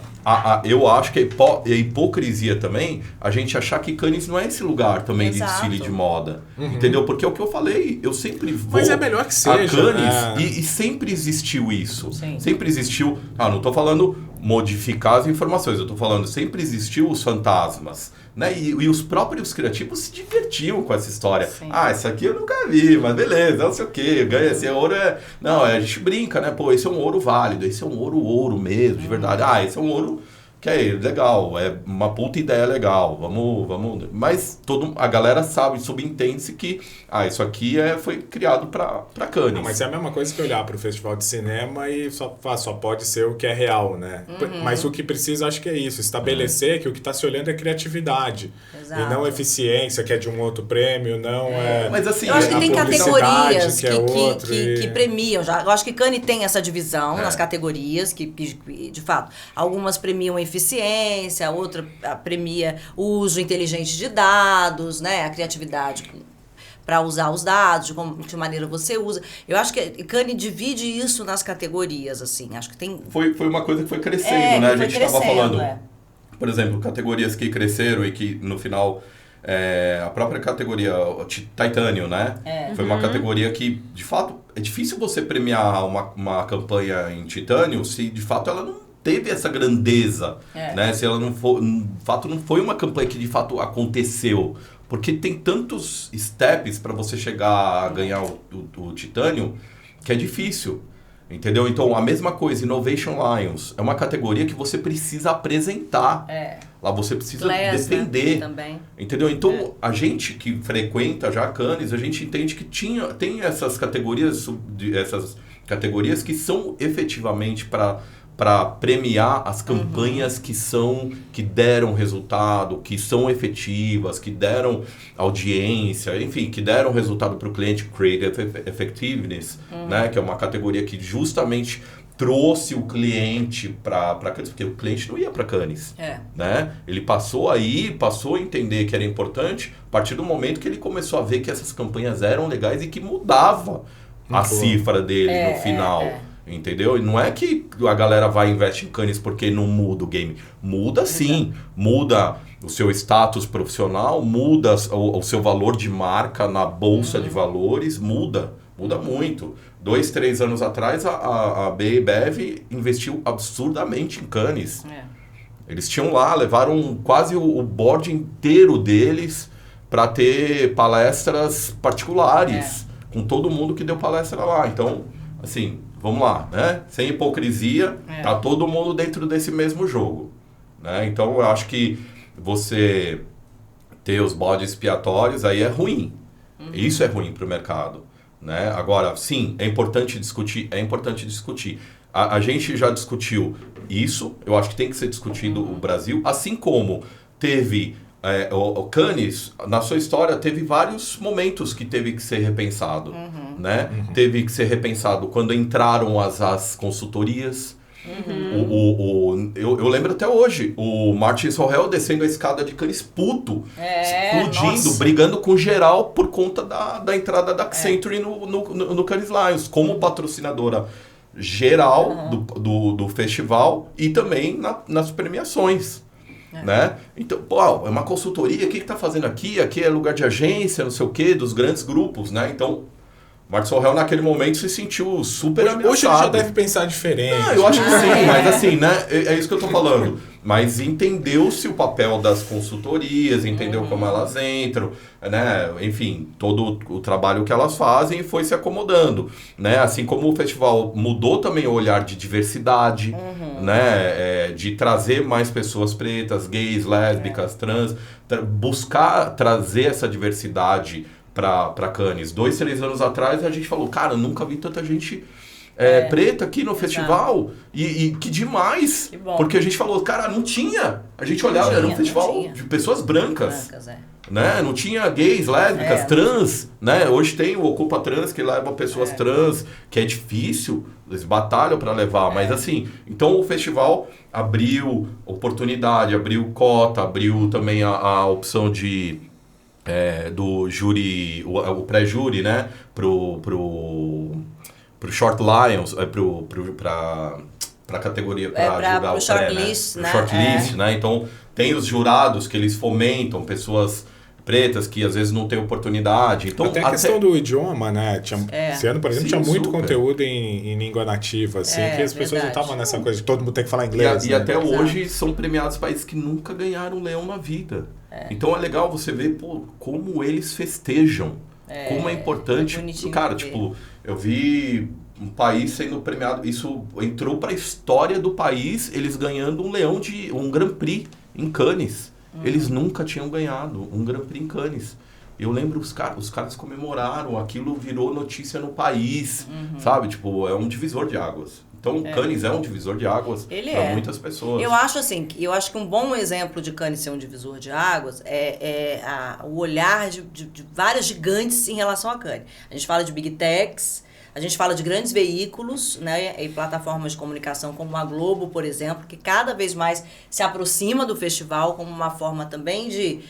eu acho que a hipocrisia também, a gente achar que Cannes não é esse lugar também de desfile de moda, entendeu? Porque é o que eu falei, eu sempre vou Mas é melhor que seja, a Cannes, e sempre existiu isso. Sim. Sempre existiu, não estou falando modificar as informações, eu estou falando, sempre existiu os fantasmas, né? E os próprios criativos se divertiam com essa história. Sim. Isso aqui eu nunca vi, mas beleza, não sei o quê, ganha esse ouro Não, a gente brinca, né? Pô, esse é um ouro válido, esse é um ouro mesmo, de verdade. Esse é um ouro que é legal, é uma puta ideia legal, vamos... Mas a galera subentende-se que isso aqui foi criado para Cannes. Mas é a mesma coisa que olhar para o festival de cinema e só pode ser o que é real, né? Mas o que precisa, acho que é isso, estabelecer que o que está se olhando é criatividade. Exato. E não eficiência, que é de um outro prêmio, não é... Mas assim, Eu acho que tem categorias que e... premiam já. Eu acho que Cannes tem essa divisão nas categorias, que de fato, algumas premiam eficiência, a outra premia o uso inteligente de dados, né? A criatividade para usar os dados, de que maneira você usa. Eu acho que Cannes divide isso nas categorias, assim. Acho que tem... Foi uma coisa que foi crescendo, né? A gente estava falando, é. por exemplo, categorias que cresceram e que no final... a própria categoria Titânio, né? Foi uma categoria que, de fato, é difícil você premiar uma campanha em titânio se, de fato, ela não teve essa grandeza, né? Se ela não for, de fato, não foi uma campanha que, de fato, aconteceu. Porque tem tantos steps para você chegar a ganhar o titânio que é difícil. Entendeu? Então, a mesma coisa, Innovation Lions, é uma categoria que você precisa apresentar. Lá você precisa defender. Né? Também. Entendeu? Então, a gente que frequenta já Cannes, a gente entende que tem essas categorias que são efetivamente para premiar as campanhas que deram resultado, que são efetivas, que deram audiência, enfim, que deram resultado para o cliente, Creative Effectiveness, né? Que é uma categoria que justamente trouxe o cliente para Cannes, porque o cliente não ia para Cannes, né? Ele passou a entender que era importante a partir do momento que ele começou a ver que essas campanhas eram legais e que mudava a cifra dele no final. Entendeu? E não é que a galera vai investir em Cannes porque não muda o game. Muda sim. Muda o seu status profissional, muda o seu valor de marca na bolsa de valores, muda muito. 2, 3 anos atrás, a BEBEV investiu absurdamente em Cannes. Eles tinham lá, levaram quase o board inteiro deles para ter palestras particulares. com todo mundo que deu palestra lá. Então, assim, vamos lá, né? Sem hipocrisia, tá todo mundo dentro desse mesmo jogo, né? Então, eu acho que você ter os bodes expiatórios aí é ruim. Isso é ruim para o mercado, né? Agora, sim, é importante discutir. A gente já discutiu isso, eu acho que tem que ser discutido o Brasil, assim como teve o Cannes, na sua história, teve vários momentos que teve que ser repensado, né? Teve que ser repensado quando entraram as consultorias. Eu lembro até hoje, o Martin Sorrell descendo a escada de Cannes puto, explodindo, brigando com geral por conta da entrada da Accenture no Cannes Lions, como patrocinadora geral do festival e também nas premiações. Né? Então, é uma consultoria, o que está fazendo aqui? Aqui é lugar de agência, não sei o quê, dos grandes grupos, né? Então, Martin Sorrell naquele momento se sentiu super ameaçado. Hoje ele já deve pensar diferente. Não, eu acho que sim, mas assim, né? É isso que eu tô falando. Mas entendeu-se o papel das consultorias, entendeu como elas entram, né? Enfim, todo o trabalho que elas fazem e foi se acomodando, né? Assim como o festival mudou também o olhar de diversidade, né? De trazer mais pessoas pretas, gays, lésbicas, trans, buscar trazer essa diversidade para Cannes. 2, 3 anos atrás a gente falou, cara, nunca vi tanta gente preta aqui no festival. E que demais! Que bom. Porque a gente falou, cara, não tinha. A gente olhava, era um festival de pessoas brancas. Né? Não tinha gays, lésbicas, trans. Né? Hoje tem o Ocupa Trans, que leva pessoas trans, que é difícil, eles batalham para levar. Mas assim, então o festival abriu oportunidade, abriu cota, abriu também a opção de... do júri, o pré-júri, né, pro Short Lions, pra categoria, pra julgar o shortlist, né? Né? Shortlist, né? Então, tem os jurados que eles fomentam pessoas pretas que às vezes não têm oportunidade. Então, até a questão do idioma, né? Esse ano, por exemplo, tinha muito super conteúdo em língua nativa, assim, que as pessoas não estavam nessa coisa de todo mundo tem que falar inglês. E até hoje são premiados países que nunca ganharam um leão na vida. Então é legal você ver como eles festejam, como é importante. Cara, tipo, eu vi um país sendo premiado, isso entrou para a história do país, eles ganhando um Grand Prix em Cannes. Eles nunca tinham ganhado um Grand Prix em Cannes. Eu lembro os caras comemoraram, aquilo virou notícia no país, sabe? Tipo, é um divisor de águas. Então, Cannes é um divisor de águas para muitas pessoas. Eu acho que um bom exemplo de Cannes ser um divisor de águas o olhar de várias gigantes em relação a Cannes. A gente fala de Big Techs, a gente fala de grandes veículos, né, e plataformas de comunicação como a Globo, por exemplo, que cada vez mais se aproxima do festival como uma forma também de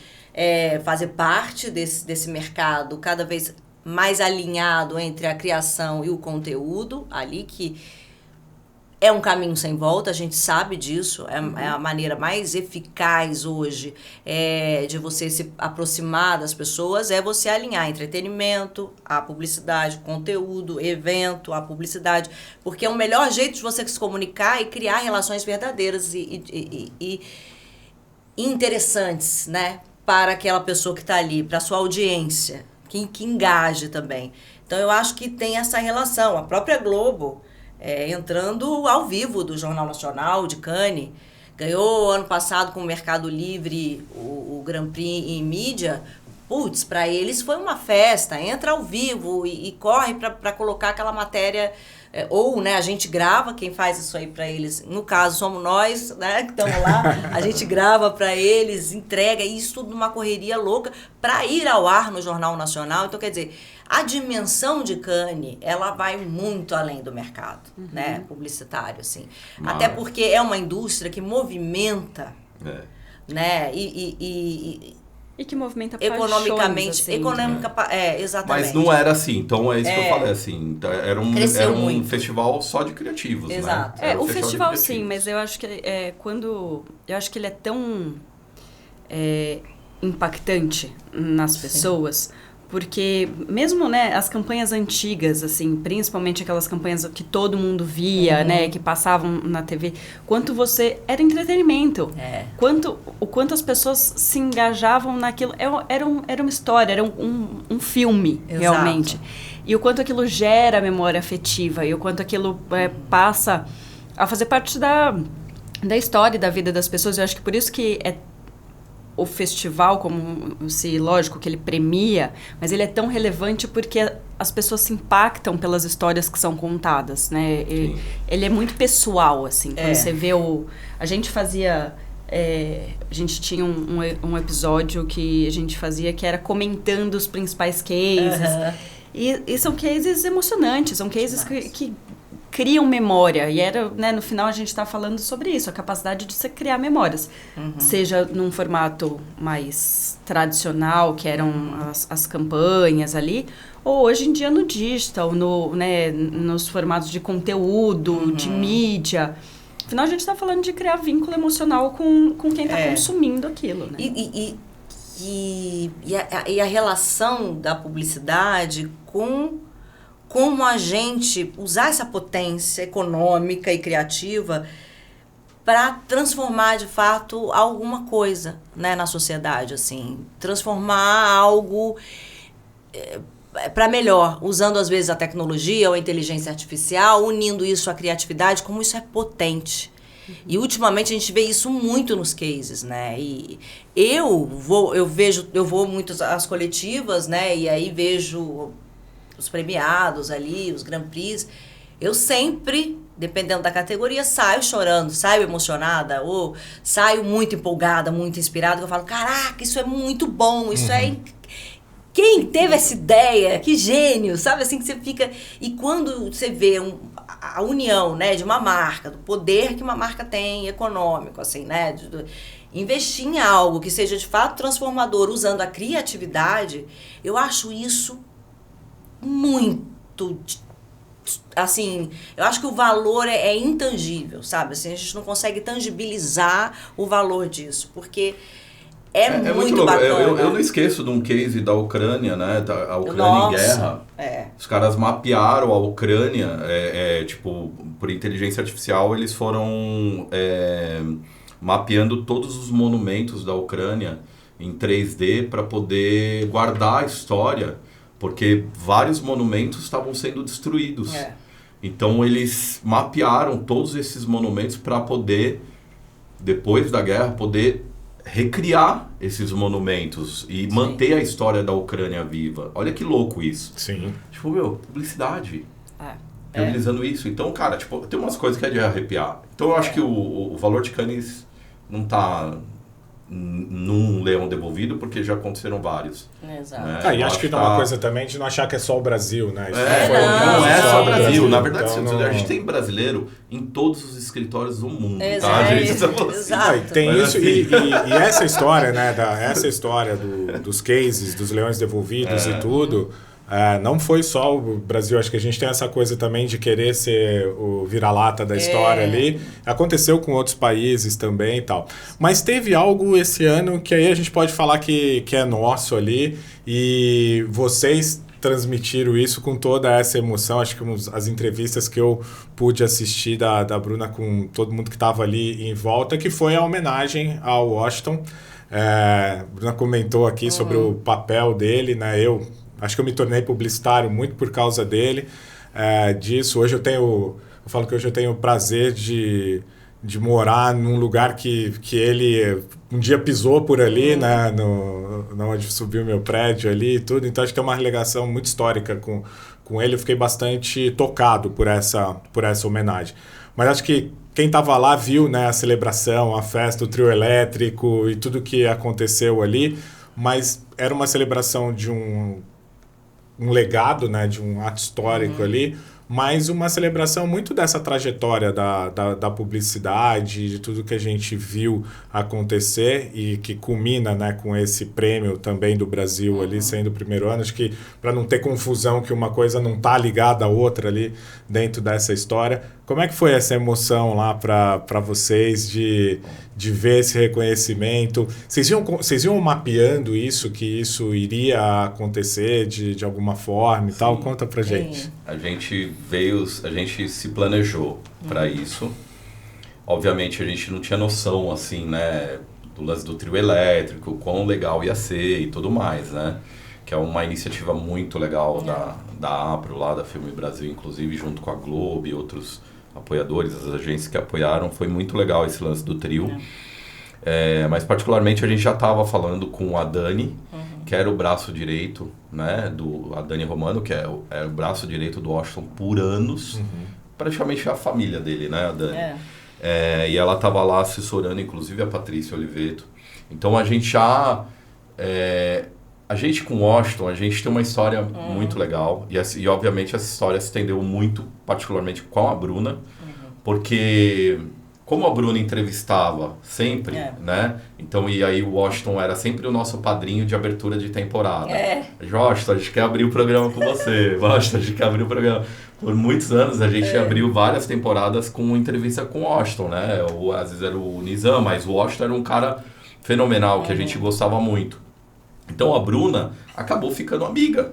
fazer parte desse mercado cada vez mais alinhado entre a criação e o conteúdo ali, que é um caminho sem volta, a gente sabe disso, é a maneira mais eficaz hoje de você se aproximar das pessoas, é você alinhar entretenimento, a publicidade, conteúdo, evento, a publicidade, porque é o melhor jeito de você se comunicar e criar relações verdadeiras e interessantes, né, para aquela pessoa que está ali, para a sua audiência, que engaje também. Então eu acho que tem essa relação, a própria Globo, entrando ao vivo do Jornal Nacional de Cannes, ganhou ano passado com o Mercado Livre o Grand Prix em mídia. Putz, para eles foi uma festa, entra ao vivo e corre para colocar aquela matéria, ou, né, a gente grava, quem faz isso aí para eles, no caso somos nós, né, que estamos lá, a gente grava para eles, entrega, isso tudo numa correria louca para ir ao ar no Jornal Nacional. Então, quer dizer, a dimensão de Cannes, ela vai muito além do mercado, né, publicitário, assim. Mas... Até porque é uma indústria que movimenta, né, e que movimenta economicamente, paixões, assim, exatamente. Mas não era assim, então é isso que eu falei, assim, era um festival só de criativos, exato, né? O festival sim, mas eu acho que eu acho que ele é tão impactante nas pessoas, porque mesmo, né, as campanhas antigas, assim, principalmente aquelas campanhas que todo mundo via, né, que passavam na TV, era entretenimento. O quanto as pessoas se engajavam naquilo, era uma história, era um filme, realmente. e o quanto aquilo gera memória afetiva, e o quanto aquilo passa a fazer parte da história e da vida das pessoas. Eu acho que por isso que o festival, como se, lógico que ele premia, mas ele é tão relevante porque as pessoas se impactam pelas histórias que são contadas, né? Ele é muito pessoal, assim. Quando você vê a gente fazia... a gente tinha um episódio que a gente fazia que era comentando os principais cases. E são cases emocionantes, são cases que criam memória. E era, né, no final a gente está falando sobre isso, a capacidade de você criar memórias. Seja num formato mais tradicional, que eram as campanhas ali, ou hoje em dia no digital, nos formatos de conteúdo, de mídia. Afinal, a gente está falando de criar vínculo emocional com quem está consumindo aquilo, né? E a relação da publicidade com como a gente usar essa potência econômica e criativa para transformar, de fato, alguma coisa, né, na sociedade, assim. Transformar algo para melhor, usando às vezes a tecnologia ou a inteligência artificial, unindo isso à criatividade, como isso é potente. E ultimamente a gente vê isso muito nos cases, né? E eu vou muito às coletivas, né? E aí vejo os premiados ali, os Grand Prix. Eu sempre, dependendo da categoria, saio chorando, saio emocionada, ou saio muito empolgada, muito inspirada, que eu falo, caraca, isso é muito bom, isso é... Quem teve essa ideia? Que gênio, sabe? Assim que você fica... E quando você vê a união, né, de uma marca, do poder que uma marca tem econômico, assim, né? Investir em algo que seja de fato transformador, usando a criatividade, eu acho isso muito... Assim, eu acho que o valor é intangível, sabe? Assim, a gente não consegue tangibilizar o valor disso, porque... É muito bacana. Eu não esqueço de um case da Ucrânia, né? A Ucrânia em guerra. Os caras mapearam a Ucrânia, tipo, por inteligência artificial, eles foram mapeando todos os monumentos da Ucrânia em 3D para poder guardar a história, porque vários monumentos estavam sendo destruídos. Então, eles mapearam todos esses monumentos para poder, depois da guerra, poder recriar esses monumentos e manter a história da Ucrânia viva. Olha que louco isso. Sim. Tipo, publicidade. Realizando isso. Então, cara, tipo, tem umas coisas que é de arrepiar. Então, eu acho que o valor de Cannes não tá num leão devolvido, porque já aconteceram vários. Exato. Né? E acho que dá uma coisa também de não achar que é só o Brasil, né? Isso não é só o Brasil. Na verdade, então, a gente tem brasileiro em todos os escritórios do mundo. Tá, gente? Exato. Tem mas isso, assim... e essa história, né? Essa história dos cases, dos leões devolvidos e tudo... não foi só o Brasil, acho que a gente tem essa coisa também de querer ser o vira-lata da história ali. Aconteceu com outros países também e tal. Mas teve algo esse ano que aí a gente pode falar que é nosso ali, e vocês transmitiram isso com toda essa emoção. Acho que as entrevistas que eu pude assistir da Bruna com todo mundo que estava ali em volta, que foi a homenagem ao Washington. A Bruna comentou aqui sobre o papel dele, né? Acho que eu me tornei publicitário muito por causa dele, disso. Hoje eu falo que hoje eu tenho o prazer de morar num lugar que ele um dia pisou por ali, né, onde subiu meu prédio ali e tudo. Então acho que tem uma ligação muito histórica com ele. Eu fiquei bastante tocado por essa homenagem. Mas acho que quem estava lá viu, né, a celebração, a festa, o trio elétrico e tudo que aconteceu ali. Mas era uma celebração de um legado, né, de um ato histórico ali, mas uma celebração muito dessa trajetória da publicidade, de tudo que a gente viu acontecer e que culmina, né, com esse prêmio também do Brasil ali, sendo o primeiro ano. Acho que para não ter confusão que uma coisa não está ligada à outra ali dentro dessa história. Como é que foi essa emoção lá para vocês de ver esse reconhecimento? Vocês iam mapeando isso, que isso iria acontecer de alguma forma e tal? Conta pra gente. A gente se planejou para isso. Obviamente a gente não tinha noção, assim, né, do lance do trio elétrico, quão legal ia ser e tudo mais, né? Que é uma iniciativa muito legal da APRO, lá da Filme Brasil, inclusive junto com a Globo e outros apoiadores, as agências que apoiaram. Foi muito legal esse lance do trio. Mas particularmente a gente já estava falando com a Dani, que era o braço direito, né, a Dani Romano, que era o braço direito do Washington por anos, praticamente a família dele, né, a Dani. E ela estava lá assessorando, inclusive, a Patrícia Oliveto. Então a gente já... A gente com Washington, a gente tem uma história muito legal. E obviamente essa história se estendeu muito, particularmente com a Bruna. Porque como a Bruna entrevistava sempre, né? Então, e aí o Washington era sempre o nosso padrinho de abertura de temporada. Washington, a gente quer abrir o programa com você. Washington, a gente quer abrir o programa. Por muitos anos a gente abriu várias temporadas com entrevista com o Washington, né? Ou às vezes era o Nizam, mas o Washington era um cara fenomenal, que a gente gostava muito. Então a Bruna acabou ficando amiga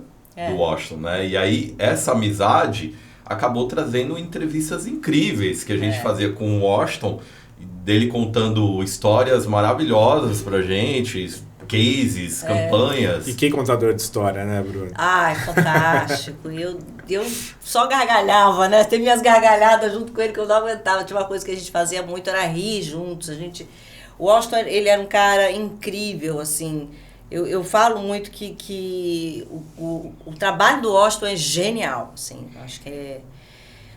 do Washington, né? E aí essa amizade acabou trazendo entrevistas incríveis que a gente fazia com o Washington, dele contando histórias maravilhosas pra gente, cases, campanhas. E que contador de história, né, Bruno? Ai, fantástico. Eu só gargalhava, né? Tem minhas gargalhadas junto com ele que eu não aguentava. Tinha uma coisa que a gente fazia muito, era rir juntos. O Washington, ele era um cara incrível, assim. Eu falo muito que o trabalho do Washington é genial, assim. Acho que é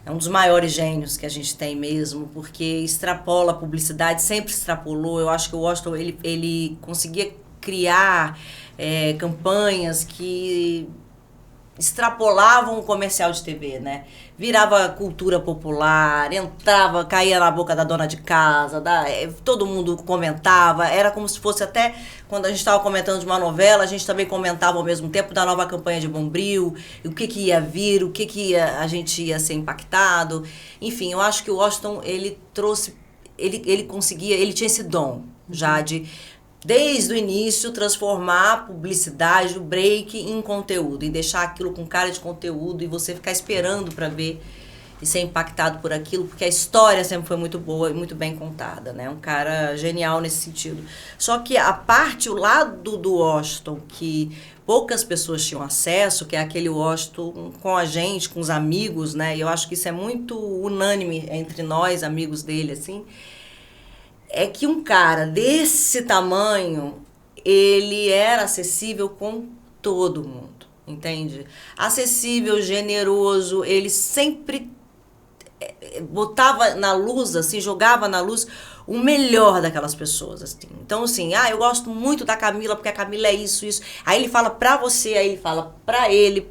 um dos maiores gênios que a gente tem mesmo, porque extrapola a publicidade, sempre extrapolou. Eu acho que o Washington, ele conseguia criar campanhas que extrapolavam o comercial de TV, né? Virava cultura popular, entrava, caía na boca da dona de casa, todo mundo comentava, era como se fosse até, quando a gente estava comentando de uma novela, a gente também comentava ao mesmo tempo da nova campanha de Bombril, o que ia vir, o que a gente ia ser impactado. Enfim, eu acho que o Washington, ele trouxe, ele conseguia, ele tinha esse dom já de, desde o início, transformar a publicidade, o break, em conteúdo. E deixar aquilo com cara de conteúdo e você ficar esperando para ver e ser impactado por aquilo, porque a história sempre foi muito boa e muito bem contada, né? Um cara genial nesse sentido. Só que o lado do Washington, que poucas pessoas tinham acesso, que é aquele Washington com a gente, com os amigos, né? E eu acho que isso é muito unânime entre nós, amigos dele, assim, é que um cara desse tamanho, ele era acessível com todo mundo, entende? Acessível, generoso, ele sempre botava na luz, assim, jogava na luz o melhor daquelas pessoas, assim. Então, assim, eu gosto muito da Camila, porque a Camila é isso. Aí ele fala pra você, aí ele fala pra ele,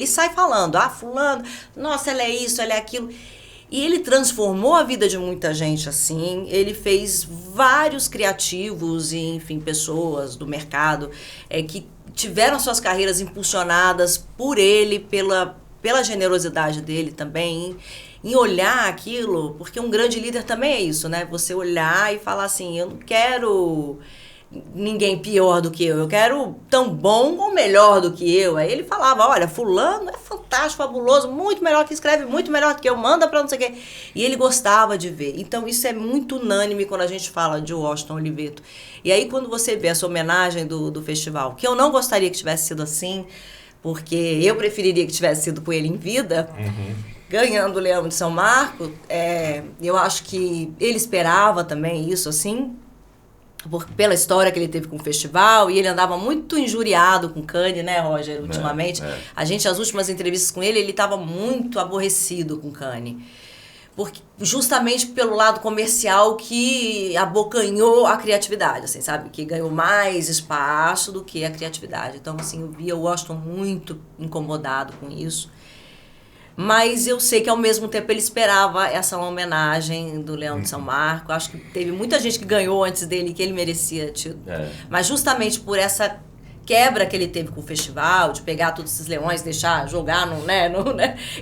e sai falando, fulano, nossa, ela é isso, ela é aquilo. E ele transformou a vida de muita gente, assim. Ele fez vários criativos e, enfim, pessoas do mercado que tiveram suas carreiras impulsionadas por ele, pela generosidade dele também, em olhar aquilo, porque um grande líder também é isso, né? Você olhar e falar assim, eu não quero ninguém pior do que eu quero tão bom ou melhor do que eu. Aí ele falava, olha, fulano é fantástico, fabuloso, muito melhor que escreve, muito melhor do que eu, manda pra não sei o quê. E ele gostava de ver. Então isso é muito unânime quando a gente fala de Washington Oliveto. E aí quando você vê essa homenagem do festival, que eu não gostaria que tivesse sido assim, porque eu preferiria que tivesse sido com ele em vida, ganhando o Leão de São Marco, eu acho que ele esperava também isso, assim, pela história que ele teve com o festival, e ele andava muito injuriado com Cannes, né, Roger, ultimamente. A gente, as últimas entrevistas com ele estava muito aborrecido com Cannes. Porque, justamente pelo lado comercial que abocanhou a criatividade, assim, sabe? Que ganhou mais espaço do que a criatividade. Então, assim, eu via o Washington muito incomodado com isso. Mas eu sei que, ao mesmo tempo, ele esperava essa homenagem do Leão de São Marco. Acho que teve muita gente que ganhou antes dele, que ele merecia. Mas justamente por essa quebra que ele teve com o festival, de pegar todos esses leões, deixar, jogar né?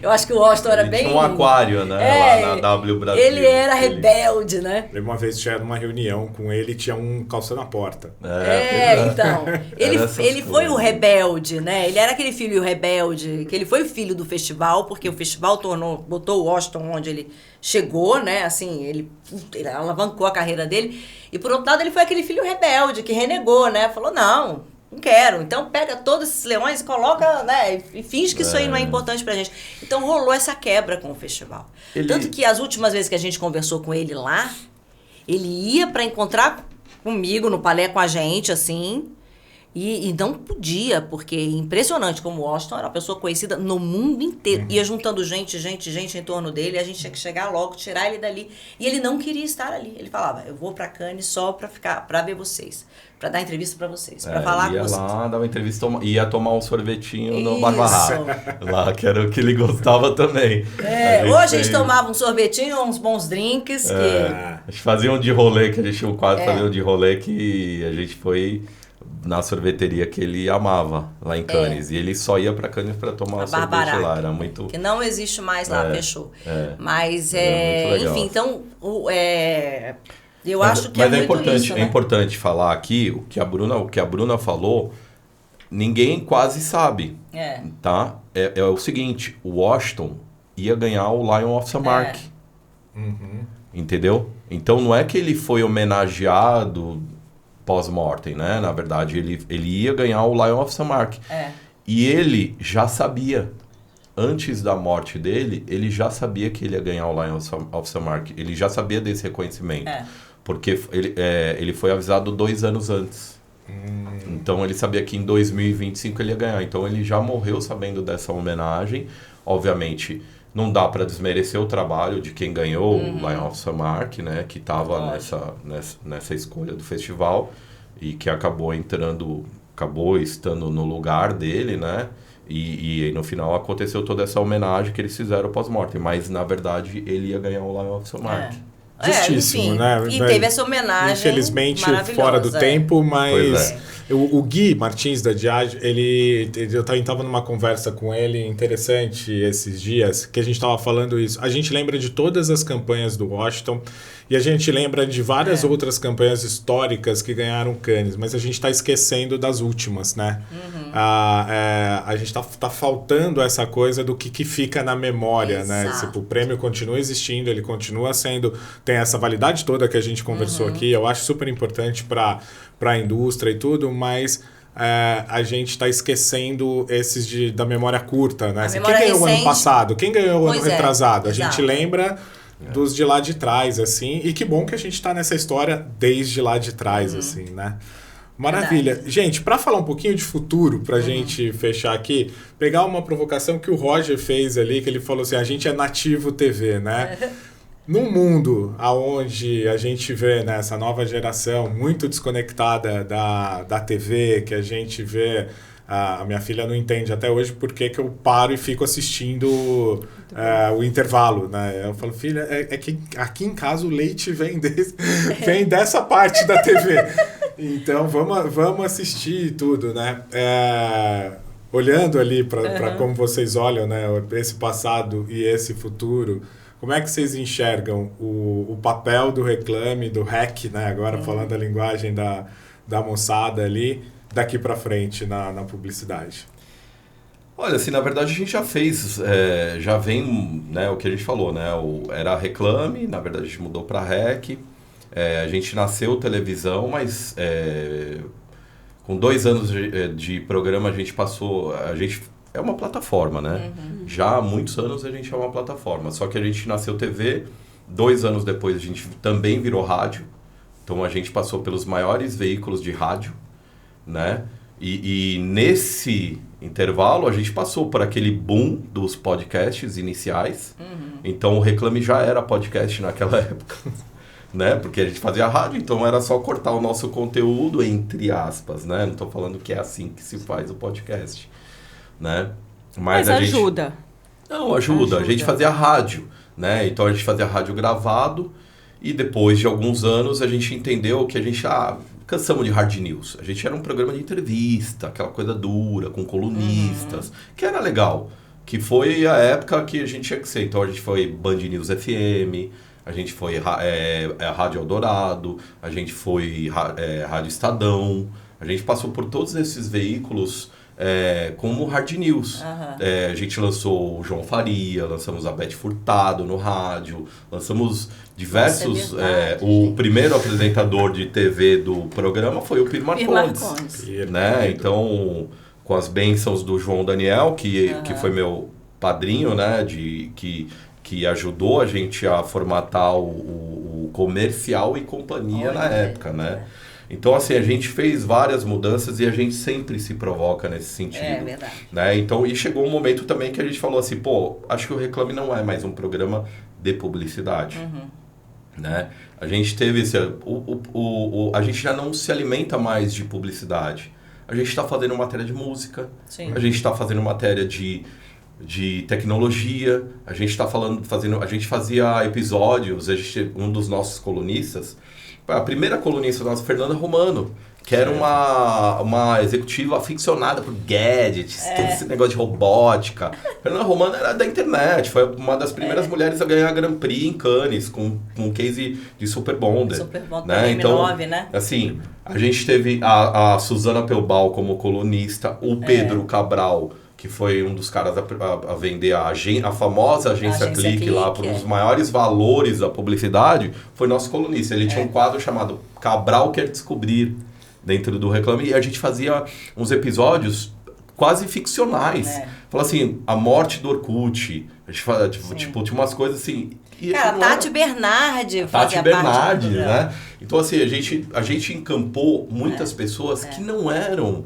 Eu acho que o Washington era bem... Tinha um aquário, né? Lá na W Brasil. Ele era rebelde, né? Uma vez tinha numa reunião com ele, tinha um calção na porta. Então. Ele foi o rebelde, né? Ele era aquele filho rebelde, que ele foi o filho do festival, porque o festival botou o Washington onde ele chegou, né? Assim, ele alavancou a carreira dele. E, por outro lado, ele foi aquele filho rebelde, que renegou, né? Falou, não... Não quero. Então pega todos esses leões e coloca, né? E finge que isso aí não é importante pra gente. Então rolou essa quebra com o festival. Tanto que as últimas vezes que a gente conversou com ele lá, ele ia pra encontrar comigo no palé com a gente, assim, e não podia, porque é impressionante como o Washington era uma pessoa conhecida no mundo inteiro. Ia juntando gente em torno dele, e a gente tinha que chegar logo, tirar ele dali. E ele não queria estar ali. Ele falava, eu vou pra Cannes só pra ver vocês, pra dar entrevista pra vocês, pra falar com vocês. Ia lá, dar uma entrevista, ia tomar um sorvetinho no Barbará. Lá, que era o que ele gostava também. Hoje a gente tomava um sorvetinho, uns bons drinks. A gente fazia um de rolê, que a gente tinha um quadro fazia um de rolê, que a gente foi na sorveteria que ele amava, lá em Cannes. E ele só ia pra Cannes pra tomar sorvete lá. Era muito... Que não existe mais lá, fechou. Mas, enfim, então, eu acho que mas é muito importante, isso, né? é importante falar aqui, o que a Bruna falou, ninguém quase sabe, tá? É o seguinte, o Washington ia ganhar o Lion of Samark. Entendeu? Então, não é que ele foi homenageado pós-mortem, né? Na verdade, ele ia ganhar o Lion of Samark. E ele já sabia, antes da morte dele, ele já sabia que ele ia ganhar o Lion of Samark. Ele já sabia desse reconhecimento. Porque ele foi avisado 2 anos antes. Então, ele sabia que em 2025 ele ia ganhar. Então, ele já morreu sabendo dessa homenagem. Obviamente, não dá para desmerecer o trabalho de quem ganhou o Lion of Samark, né? Que estava nessa escolha do festival e que acabou estando no lugar dele, né? E no final aconteceu toda essa homenagem que eles fizeram pós-morte. Mas, na verdade, ele ia ganhar o Lion of Samark. Justíssimo, enfim, né? E teve essa homenagem infelizmente fora do tempo, mas é. o Gui Martins da Diageo, eu estava numa conversa com ele interessante esses dias, que a gente estava falando isso. A gente lembra de todas as campanhas do Washington e a gente lembra de várias outras campanhas históricas que ganharam Cannes, mas a gente está esquecendo das últimas, né? A gente tá faltando essa coisa do que fica na memória, né? Tipo, o prêmio continua existindo, ele continua sendo... Tem essa validade toda que a gente conversou aqui, eu acho super importante para a indústria e tudo, mas a gente está esquecendo esses da memória curta, né? Quem ganhou o ano passado? Quem ganhou o ano retrasado? A gente lembra dos de lá de trás, assim, e que bom que a gente está nessa história desde lá de trás, assim, né? Maravilha. Verdade. Gente, para falar um pouquinho de futuro, para a gente fechar aqui, pegar uma provocação que o Roger fez ali, que ele falou assim, a gente é nativo TV, né? Num mundo onde a gente vê, né, essa nova geração muito desconectada da TV, que a gente vê... A minha filha não entende até hoje por que eu paro e fico assistindo o intervalo, né? Eu falo, filha, é que aqui em casa o leite vem dessa parte da TV. Então, vamos assistir tudo, né? Olhando ali para como vocês olham, né, esse passado e esse futuro, como é que vocês enxergam o papel do reclame, do REC, né? Agora falando a linguagem da moçada ali, daqui para frente na publicidade? Olha, assim, na verdade a gente já fez, já vem, né, o que a gente falou, né? Era Reclame, na verdade a gente mudou para REC, a gente nasceu televisão, mas com 2 anos de programa a gente é uma plataforma, né? Já há muitos anos a gente é uma plataforma, só que a gente nasceu TV, 2 anos depois a gente também virou rádio, então a gente passou pelos maiores veículos de rádio, né? E nesse intervalo a gente passou por aquele boom dos podcasts iniciais. Então o Reclame já era podcast naquela época, né? Porque a gente fazia rádio, então era só cortar o nosso conteúdo, entre aspas, né? Não estou falando que é assim que se faz o podcast, né? Mas ajuda. Não, ajuda. A gente fazia rádio, né? Então a gente fazia rádio gravado e depois de alguns anos a gente entendeu que a gente... cansamos de hard news. A gente era um programa de entrevista, aquela coisa dura, com colunistas, que era legal. Que foi a época que a gente tinha que ser. Então a gente foi Band News FM, a gente foi Rádio Eldorado, a gente foi Rádio Estadão. A gente passou por todos esses veículos como Hard News. A gente lançou o João Faria, lançamos a Beth Furtado no rádio, lançamos diversos... o primeiro apresentador de TV do programa foi o Pir Marcondes. Né? Então, com as bênçãos do João Daniel, que foi meu padrinho, né? Que ajudou a gente a formatar o comercial e companhia na época, né? Então, assim, a gente fez várias mudanças e a gente sempre se provoca nesse sentido. É verdade. Né? Então, e chegou um momento também que a gente falou assim, pô, acho que o Reclame não é mais um programa de publicidade. Né? A gente teve esse... a gente já não se alimenta mais de publicidade. A gente está fazendo matéria de música, a gente está fazendo matéria de tecnologia, a gente está a gente fazia episódios, um dos nossos colunistas, a primeira colunista nossa, Fernanda Romano, que era uma executiva aficionada por gadgets, todo esse negócio de robótica. Fernanda Romano era da internet, foi uma das primeiras mulheres a ganhar Grand Prix em Cannes, com um case de Super Bonder. Super Bonder, né? Então, né? Assim, a gente teve a Suzana Pelbal como colunista, o Pedro Cabral, que foi um dos caras a vender a famosa agência Clique lá por uns maiores valores da publicidade, foi nosso colunista. Ele tinha um quadro chamado Cabral Quer Descobrir, dentro do Reclame, e a gente fazia uns episódios quase ficcionais. Fala assim, a morte do Orkut, a gente fazia, tipo, tinha umas coisas assim... Cara, Tati Bernardi fazia parte do né? Então, assim, a gente encampou muitas pessoas que não eram...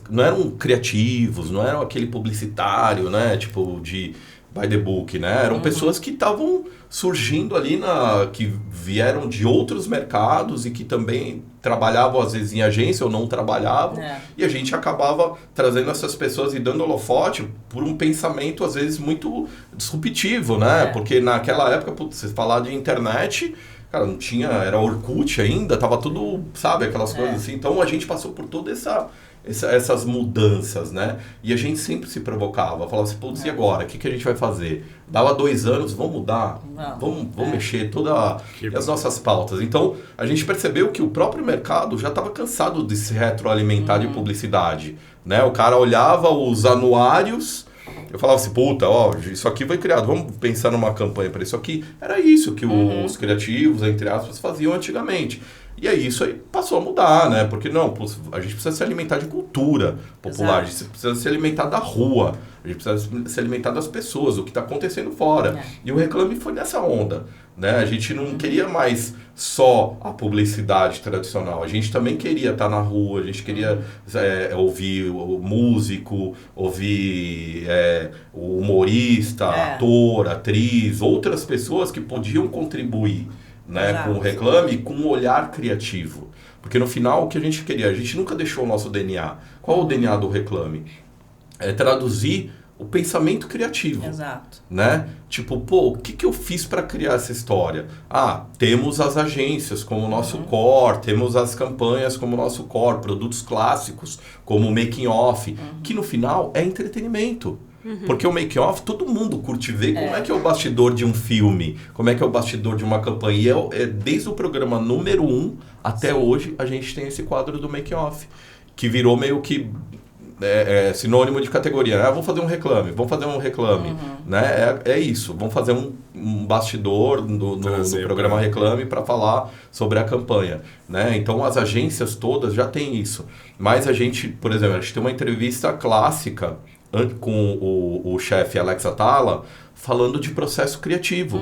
não eram criativos, não eram aquele publicitário, né? Tipo, de by the book, né? Eram pessoas que estavam surgindo ali, que vieram de outros mercados e que também trabalhavam, às vezes, em agência ou não trabalhavam. E a gente acabava trazendo essas pessoas e dando holofote por um pensamento, às vezes, muito disruptivo, né? Porque naquela época, você falar de internet... Cara, não tinha, era Orkut ainda, tava tudo, sabe, aquelas coisas assim. Então a gente passou por todas essas mudanças, né? E a gente sempre se provocava, falava assim, putz, e agora? O que a gente vai fazer? Dava 2 anos, vamos mudar, vamos mexer todas as nossas pautas. Então a gente percebeu que o próprio mercado já estava cansado de se retroalimentar de publicidade, né? O cara olhava os anuários... Eu falava assim, puta, isso aqui foi criado, vamos pensar numa campanha para isso aqui. Era isso que os criativos, entre aspas, faziam antigamente. E aí isso aí passou a mudar, né? Porque a gente precisa se alimentar de cultura popular, a gente precisa se alimentar da rua, a gente precisa se alimentar das pessoas, do que está acontecendo fora. E o Reclame foi nessa onda, né? A gente não queria mais só a publicidade tradicional, a gente também queria estar na rua, a gente queria ouvir o músico, ouvir o humorista, ator, atriz, outras pessoas que podiam contribuir, né, com o Reclame, com um olhar criativo. Porque no final o que a gente queria, a gente nunca deixou o nosso DNA. Qual é o DNA do Reclame? É traduzir o pensamento criativo. Exato. Né? Tipo, o que eu fiz para criar essa história? Temos as agências como nosso core, temos as campanhas como nosso core, produtos clássicos como o making off, que no final é entretenimento. Porque o make-off, todo mundo curte ver como é que é o bastidor de um filme, como é que é o bastidor de uma campanha. E desde o programa número 1 até hoje, a gente tem esse quadro do make-off, que virou meio que sinônimo de categoria. Vamos fazer um reclame, né? É isso, vamos fazer um bastidor no programa Reclame para falar sobre a campanha, né? Então as agências todas já têm isso. Mas a gente, por exemplo, a gente tem uma entrevista clássica com o chefe Alex Atala, falando de processo criativo.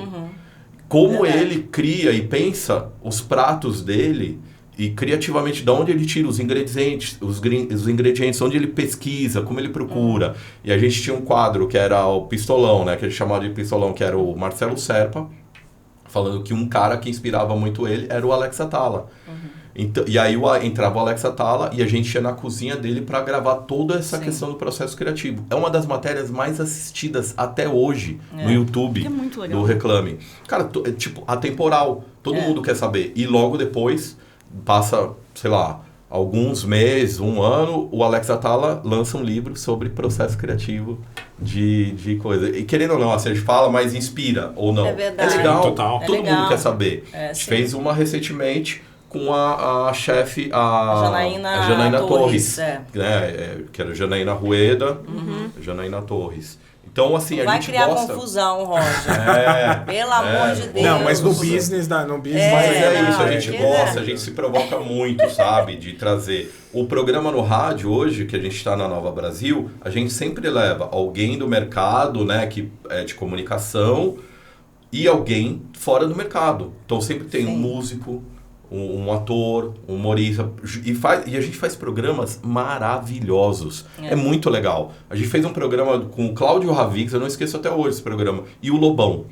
Como ele cria e pensa os pratos dele e criativamente de onde ele tira os ingredientes, onde ele pesquisa, como ele procura. E a gente tinha um quadro que era o Pistolão, né, que ele chamava de Pistolão, que era o Marcelo Serpa, falando que um cara que inspirava muito ele era o Alex Atala. Então, e aí entrava o Alex Atala e a gente ia na cozinha dele para gravar toda essa questão do processo criativo. É uma das matérias mais assistidas até hoje no YouTube do Reclame. Cara, tipo, atemporal. Todo mundo quer saber. E logo depois, passa, sei lá, alguns meses, 1 ano, o Alex Atala lança um livro sobre processo criativo de coisa. E querendo ou não, assim, a gente fala, mas inspira ou não. É verdade. É legal. Total. Todo mundo quer saber. A gente fez uma recentemente com a chefe, a Janaína Janaína Torres, que era Janaína Rueda, Janaína Torres. Então, assim, a gente criar gosta... confusão, Roger. Pelo amor de Deus. Não, mas no business... Mas é isso, a gente gosta, a gente se provoca muito, sabe? De trazer... O programa no rádio hoje, que a gente está na Nova Brasil, a gente sempre leva alguém do mercado, né? Que é de comunicação e alguém fora do mercado. Então, sempre tem um músico, um ator, um humorista, e a gente faz programas maravilhosos. É muito legal. A gente fez um programa com o Cláudio Ravix, eu não esqueço até hoje esse programa, e o Lobão.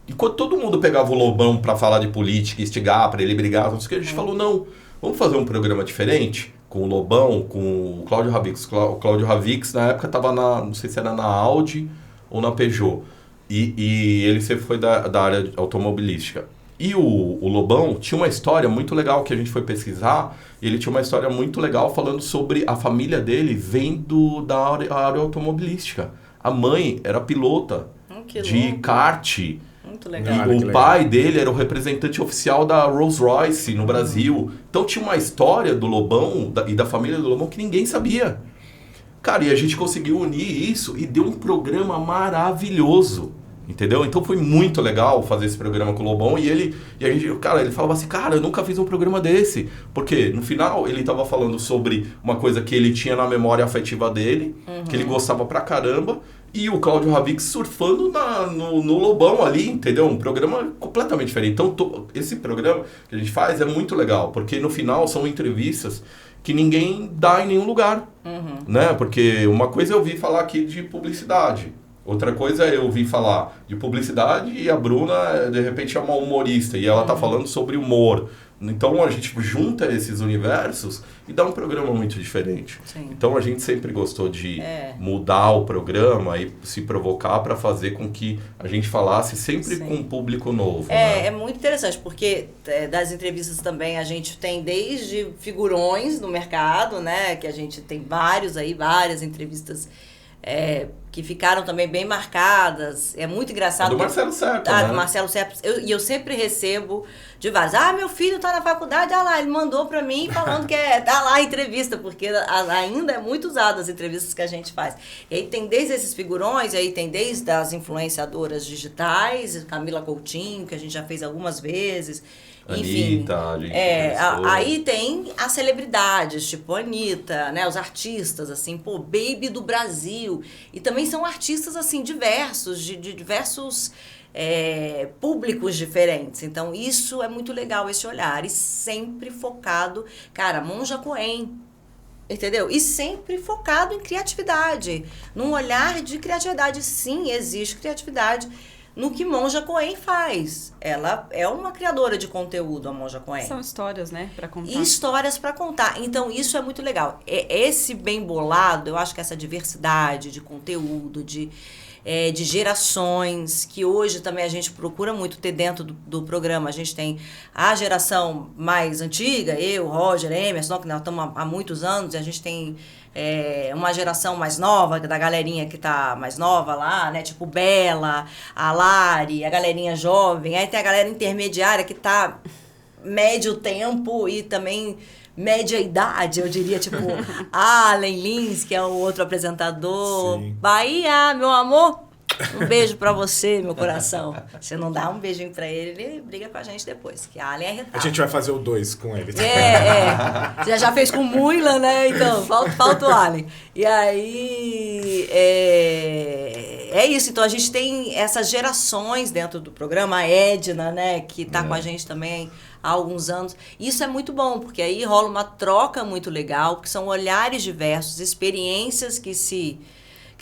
Enquanto todo mundo pegava o Lobão para falar de política, instigar, para ele brigar, não sei o que, a gente falou, não, vamos fazer um programa diferente, com o Lobão, com o Cláudio Ravix. O Cláudio Ravix, na época, estava não sei se era na Audi ou na Peugeot, e ele sempre foi da área automobilística. E o Lobão tinha uma história muito legal que a gente foi pesquisar. Ele tinha uma história muito legal falando sobre a família dele vendo da área automobilística. A mãe era pilota de kart. Muito legal. E o pai dele era o representante oficial da Rolls-Royce no Brasil. Então tinha uma história do Lobão e da família do Lobão que ninguém sabia. Cara, e a gente conseguiu unir isso e deu um programa maravilhoso. Entendeu? Então foi muito legal fazer esse programa com o Lobão e ele falava assim, cara, eu nunca fiz um programa desse. Porque no final ele estava falando sobre uma coisa que ele tinha na memória afetiva dele, que ele gostava pra caramba, e o Cláudio Ravix surfando no Lobão ali, entendeu? Um programa completamente diferente. Então esse programa que a gente faz é muito legal, porque no final são entrevistas que ninguém dá em nenhum lugar, né? Porque uma coisa é eu vi falar aqui de publicidade. Outra coisa é eu ouvir falar de publicidade e a Bruna, de repente, é uma humorista e ela tá falando sobre humor. Então, a gente junta esses universos e dá um programa muito diferente. Sim. Então, a gente sempre gostou de mudar o programa e se provocar para fazer com que a gente falasse sempre com um público novo. É muito interessante, porque das entrevistas também a gente tem desde figurões no mercado, né? Que a gente tem várias entrevistas que ficaram também bem marcadas. É muito engraçado. Do Marcelo Serpa, né? Do Marcelo Serpa. E eu sempre recebo de vários. Meu filho tá na faculdade, lá, ele mandou pra mim falando que tá lá a entrevista, porque ainda é muito usado as entrevistas que a gente faz. E aí tem desde esses figurões, aí tem desde as influenciadoras digitais, Camila Coutinho, que a gente já fez algumas vezes. Enfim, Anitta, aí tem as celebridades, tipo a Anitta, né, os artistas, assim, Baby do Brasil. E também são artistas, assim, diversos, de diversos públicos diferentes. Então, isso é muito legal, esse olhar. E sempre focado, cara, Monja Coen, entendeu? E sempre focado em criatividade, num olhar de criatividade. Sim, existe criatividade no que Monja Coen faz. Ela é uma criadora de conteúdo, a Monja Coen. São histórias, né, para contar. Histórias para contar. Então, isso é muito legal. Esse bem bolado, eu acho que essa diversidade de conteúdo, de gerações, que hoje também a gente procura muito ter dentro do programa. A gente tem a geração mais antiga, eu, Roger, Emerson, que nós estamos há muitos anos, e a gente tem uma geração mais nova, da galerinha que tá mais nova lá, né? Tipo Bela, a Lari, a galerinha jovem. Aí tem a galera intermediária que tá médio tempo e também média idade, eu diria, tipo Allen Lins, que é o outro apresentador. Sim. Bahia, meu amor, um beijo pra você, meu coração. Se não dá um beijinho pra ele briga com a gente depois, que a Allen é retada. A gente vai fazer o 2 com ele. Você já fez com Muila, né? Então, falta o Allen. E aí, é isso. Então, a gente tem essas gerações dentro do programa. A Edna, né? Que tá com a gente também há alguns anos. Isso é muito bom, porque aí rola uma troca muito legal, porque são olhares diversos, experiências que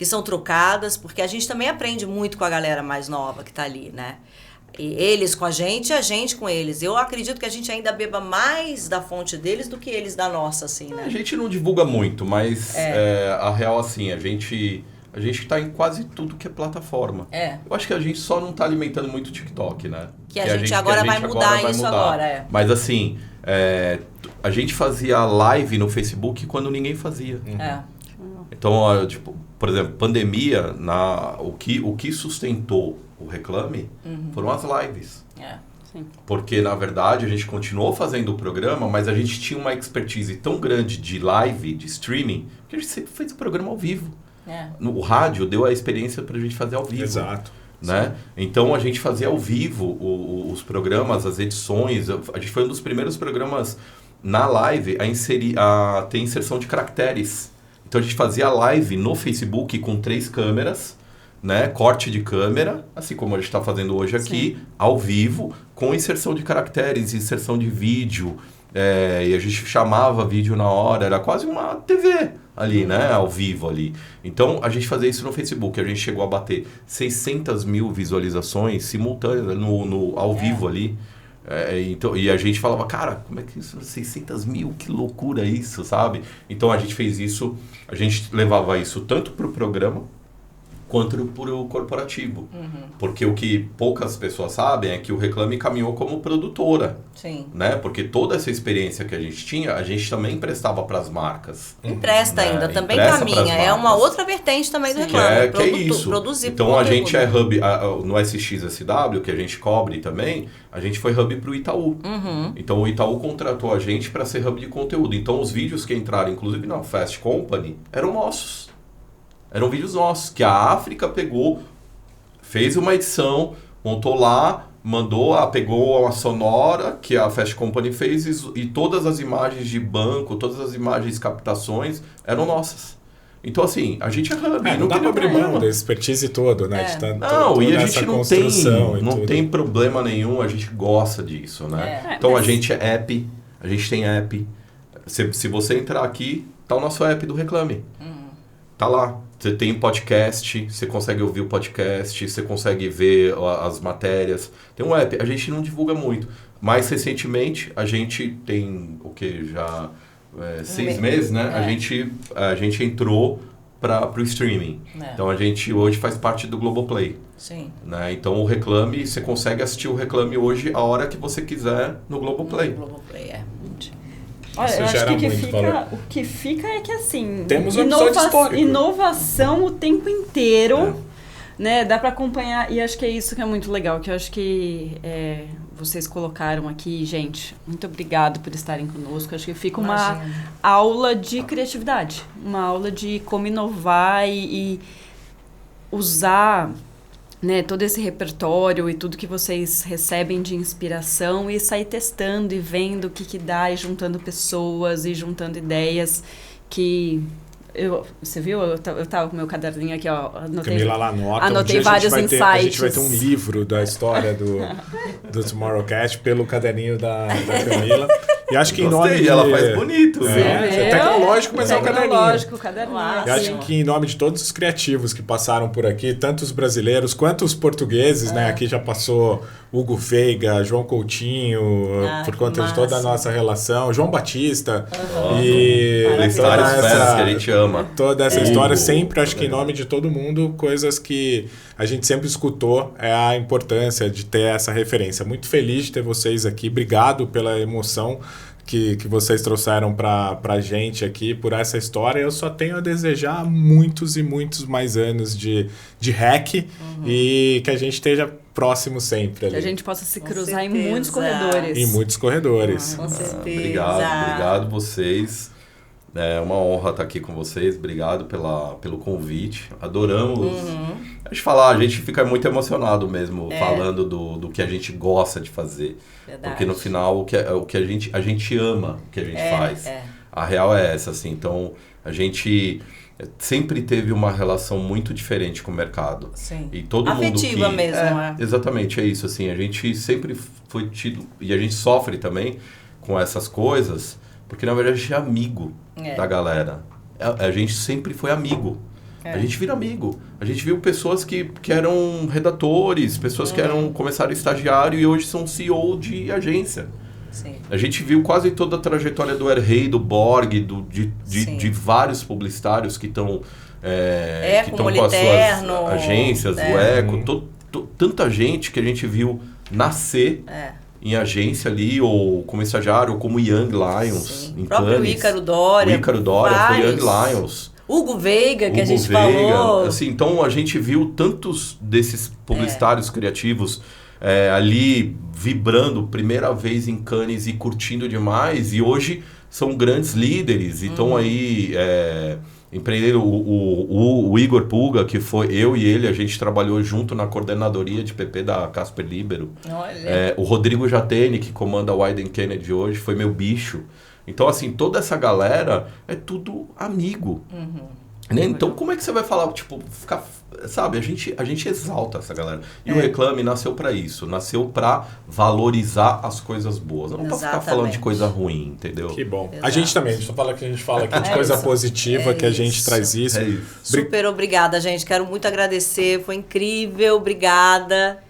são trocadas, porque a gente também aprende muito com a galera mais nova que tá ali, né? E eles com a gente com eles. Eu acredito que a gente ainda beba mais da fonte deles do que eles da nossa, assim, né? A gente não divulga muito, mas a real, assim, a gente tá em quase tudo que é plataforma. Eu acho que a gente só não tá alimentando muito o TikTok, né? Que a gente agora vai mudar isso agora, Mas assim, a gente fazia live no Facebook quando ninguém fazia. Então, tipo, por exemplo, pandemia, o que sustentou o Reclame foram as lives. Sim. Porque, na verdade, a gente continuou fazendo o programa, mas a gente tinha uma expertise tão grande de live, de streaming, que a gente sempre fez o programa ao vivo. O rádio deu a experiência para a gente fazer ao vivo. Exato. Né? Então, a gente fazia ao vivo os programas, as edições. A gente foi um dos primeiros programas na live a ter inserção de caracteres. Então, a gente fazia live no Facebook com 3 câmeras, né? Corte de câmera, assim como a gente está fazendo hoje aqui, ao vivo, com inserção de caracteres, inserção de vídeo, e a gente chamava vídeo na hora, era quase uma TV ali, né? Ao vivo ali. Então, a gente fazia isso no Facebook, a gente chegou a bater 600 mil visualizações simultâneas ao vivo ali. Então, e a gente falava, cara, como é que isso? 600 mil, que loucura isso, sabe? Então, a gente fez isso, a gente levava isso tanto para o programa, quanto para o corporativo. Porque o que poucas pessoas sabem é que o Reclame caminhou como produtora. Sim. Né? Porque toda essa experiência que a gente tinha, a gente também emprestava para as marcas. Empresta ainda, também Empresta caminha. É uma outra vertente também do Reclame. Que é isso. Produzir então a gente é hub, no SXSW, que a gente cobre também, a gente foi hub para o Itaú. Então o Itaú contratou a gente para ser hub de conteúdo. Então os vídeos que entraram, inclusive na Fast Company, eram nossos. Eram vídeos nossos, que a África pegou, fez uma edição, montou lá, pegou a sonora que a Fast Company fez e todas as imagens de banco, todas as imagens de captações eram nossas. Então, assim, a gente é hub. Não dá para abrir mão da expertise todo, né? E a gente não tem problema nenhum, a gente gosta disso, né? Então, a gente é app, a gente tem app. Se você entrar aqui, tá o nosso app do Reclame. Tá lá. Você tem podcast, você consegue ouvir o podcast, você consegue ver as matérias. Tem um app, a gente não divulga muito. Mais recentemente, a gente tem, já 6 meses, né? A gente entrou para o streaming. Então, a gente hoje faz parte do Globoplay. Sim. Né? Então, o Reclame, você consegue assistir o Reclame hoje a hora que você quiser no Globoplay. No Globoplay, Olha, eu acho que o que fica é que, assim, temos um episódio histórico. Inovação o tempo inteiro, né? Dá para acompanhar, e acho que é isso que é muito legal, que eu acho que vocês colocaram aqui, gente, muito obrigado por estarem conosco. Acho que fica uma aula de criatividade, uma aula de como inovar e usar, né, todo esse repertório e tudo que vocês recebem de inspiração e sair testando e vendo o que dá e juntando pessoas e juntando ideias que... Você viu? Eu tava com meu caderninho aqui, ó. Camila lá anotei vários insights. A gente vai ter um livro da história do Tomorrowcast pelo caderninho da Camila. E acho que em nome de... ela faz bonito. É tecnológico, mas é um caderninho. Tecnológico, caderninho. Eu acho que em nome de todos os criativos que passaram por aqui, tanto os brasileiros quanto os portugueses, né? Aqui já passou Hugo Veiga, João Coutinho, por conta de toda a nossa relação, João Batista. E toda essa que a gente ama. Toda essa história, sempre, acho que em nome de todo mundo, coisas que a gente sempre escutou, é a importância de ter essa referência. Muito feliz de ter vocês aqui, obrigado pela emoção que vocês trouxeram pra gente aqui, por essa história. Eu só tenho a desejar muitos e muitos mais anos de REC e que a gente esteja próximo sempre ali. Que a gente possa se cruzar em muitos corredores. Em muitos corredores. Com certeza. Obrigado vocês. É uma honra estar aqui com vocês. Obrigado pelo convite. Adoramos. A gente fica muito emocionado mesmo falando do que a gente gosta de fazer. Verdade. Porque no final o que a gente ama o que a gente faz. A real é essa, assim. Então a gente sempre teve uma relação muito diferente com o mercado. Sim. E todo afetiva mundo mesmo, Exatamente, é isso. Assim, a gente sempre foi tido, e a gente sofre também com essas coisas, porque na verdade a gente é amigo da galera. A gente sempre foi amigo. A gente vira amigo. A gente viu pessoas que eram redatores, pessoas que começaram estagiário e hoje são CEO de agência. Sim. A gente viu quase toda a trajetória do Errei, do Borg, de vários publicitários que estão com as suas agências, o Eco, tanta gente que a gente viu nascer em agência ali, ou como estagiário, ou como Young Lions. O próprio Ícaro Dória. O Ícaro Dória foi Young Lions. Hugo Veiga, que a gente falou. Assim, então a gente viu tantos desses publicitários criativos ali vibrando, primeira vez em Cannes e curtindo demais, e hoje são grandes líderes, e estão aí empreendendo. O Igor Pulga, que foi eu e ele, a gente trabalhou junto na coordenadoria de PP da Casper Libero. Olha. O Rodrigo Jatene, que comanda o Wyden Kennedy hoje, foi meu bicho. Então, assim, toda essa galera é tudo amigo. Né? Então, como é que você vai falar, tipo, ficar... Sabe, a gente exalta essa galera. E o Reclame nasceu para isso. Nasceu para valorizar as coisas boas. Não para ficar falando de coisa ruim, entendeu? Que bom. Exato. A gente também, a gente fala aqui de coisa positiva, que a gente traz isso. É isso. Super obrigada, gente. Quero muito agradecer. Foi incrível. Obrigada.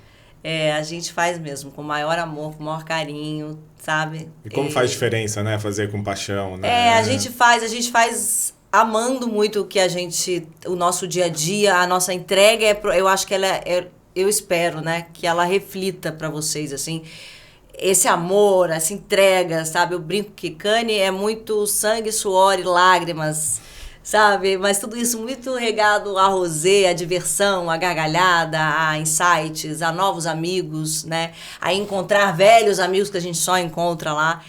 A gente faz mesmo com o maior amor, com o maior carinho, sabe? E como faz diferença, né? Fazer com paixão, né? A gente faz amando muito o nosso dia a dia, a nossa entrega, eu acho que eu espero, né, que ela reflita para vocês, assim, esse amor, essa entrega, sabe? Eu brinco que Cannes é muito sangue, suor e lágrimas, sabe? Mas tudo isso muito regado a rosé, a diversão, a gargalhada, a insights, a novos amigos, né? A encontrar velhos amigos que a gente só encontra lá.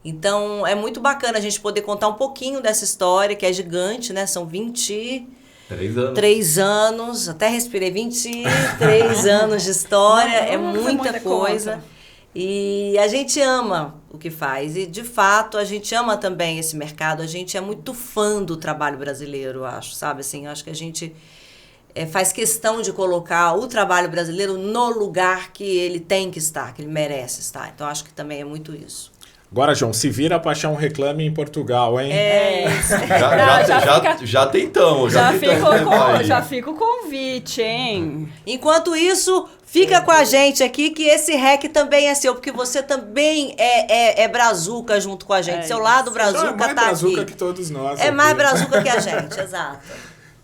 Então, é muito bacana a gente poder contar um pouquinho dessa história, que é gigante, né? São 23 anos, até respirei, 23 anos de história, é muita coisa. E a gente ama o que faz. E, de fato, a gente ama também esse mercado. A gente é muito fã do trabalho brasileiro, eu acho, sabe? Assim, eu acho que a gente faz questão de colocar o trabalho brasileiro no lugar que ele tem que estar, que ele merece estar. Então, acho que também é muito isso. Agora, João, se vira pra achar um Reclame em Portugal, hein? Já tentamos. Já fica o convite, hein? Enquanto isso, fica com a gente aqui, que esse REC também é seu, porque você também é brazuca junto com a gente. Seu lado brazuca mais tá brazuca aqui. Que todos nós. É mais brazuca que a gente, exato.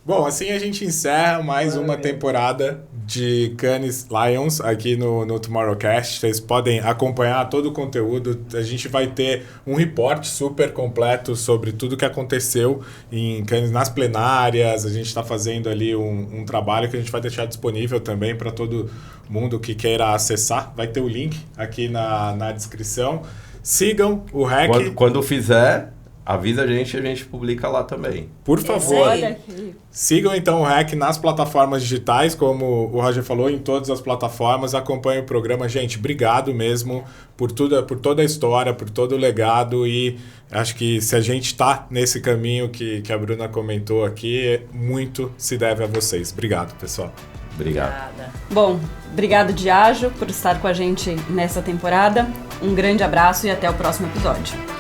Bom, assim a gente encerra mais uma temporada de Cannes Lions aqui no Tomorrowcast. Vocês podem acompanhar todo o conteúdo. A gente vai ter um report super completo sobre tudo que aconteceu em Cannes nas plenárias. A gente está fazendo ali um trabalho que a gente vai deixar disponível também para todo mundo que queira acessar. Vai ter o link aqui na descrição. Sigam o REC. Quando fizer... Avisa a gente publica lá também. Por favor, Olha aqui. Sigam então o REC nas plataformas digitais, como o Roger falou, em todas as plataformas. Acompanhem o programa. Gente, obrigado mesmo por toda a história, por todo o legado. E acho que se a gente está nesse caminho que a Bruna comentou aqui, muito se deve a vocês. Obrigado, pessoal. Obrigado. Obrigada. Bom, obrigado, Diageo, por estar com a gente nessa temporada. Um grande abraço e até o próximo episódio.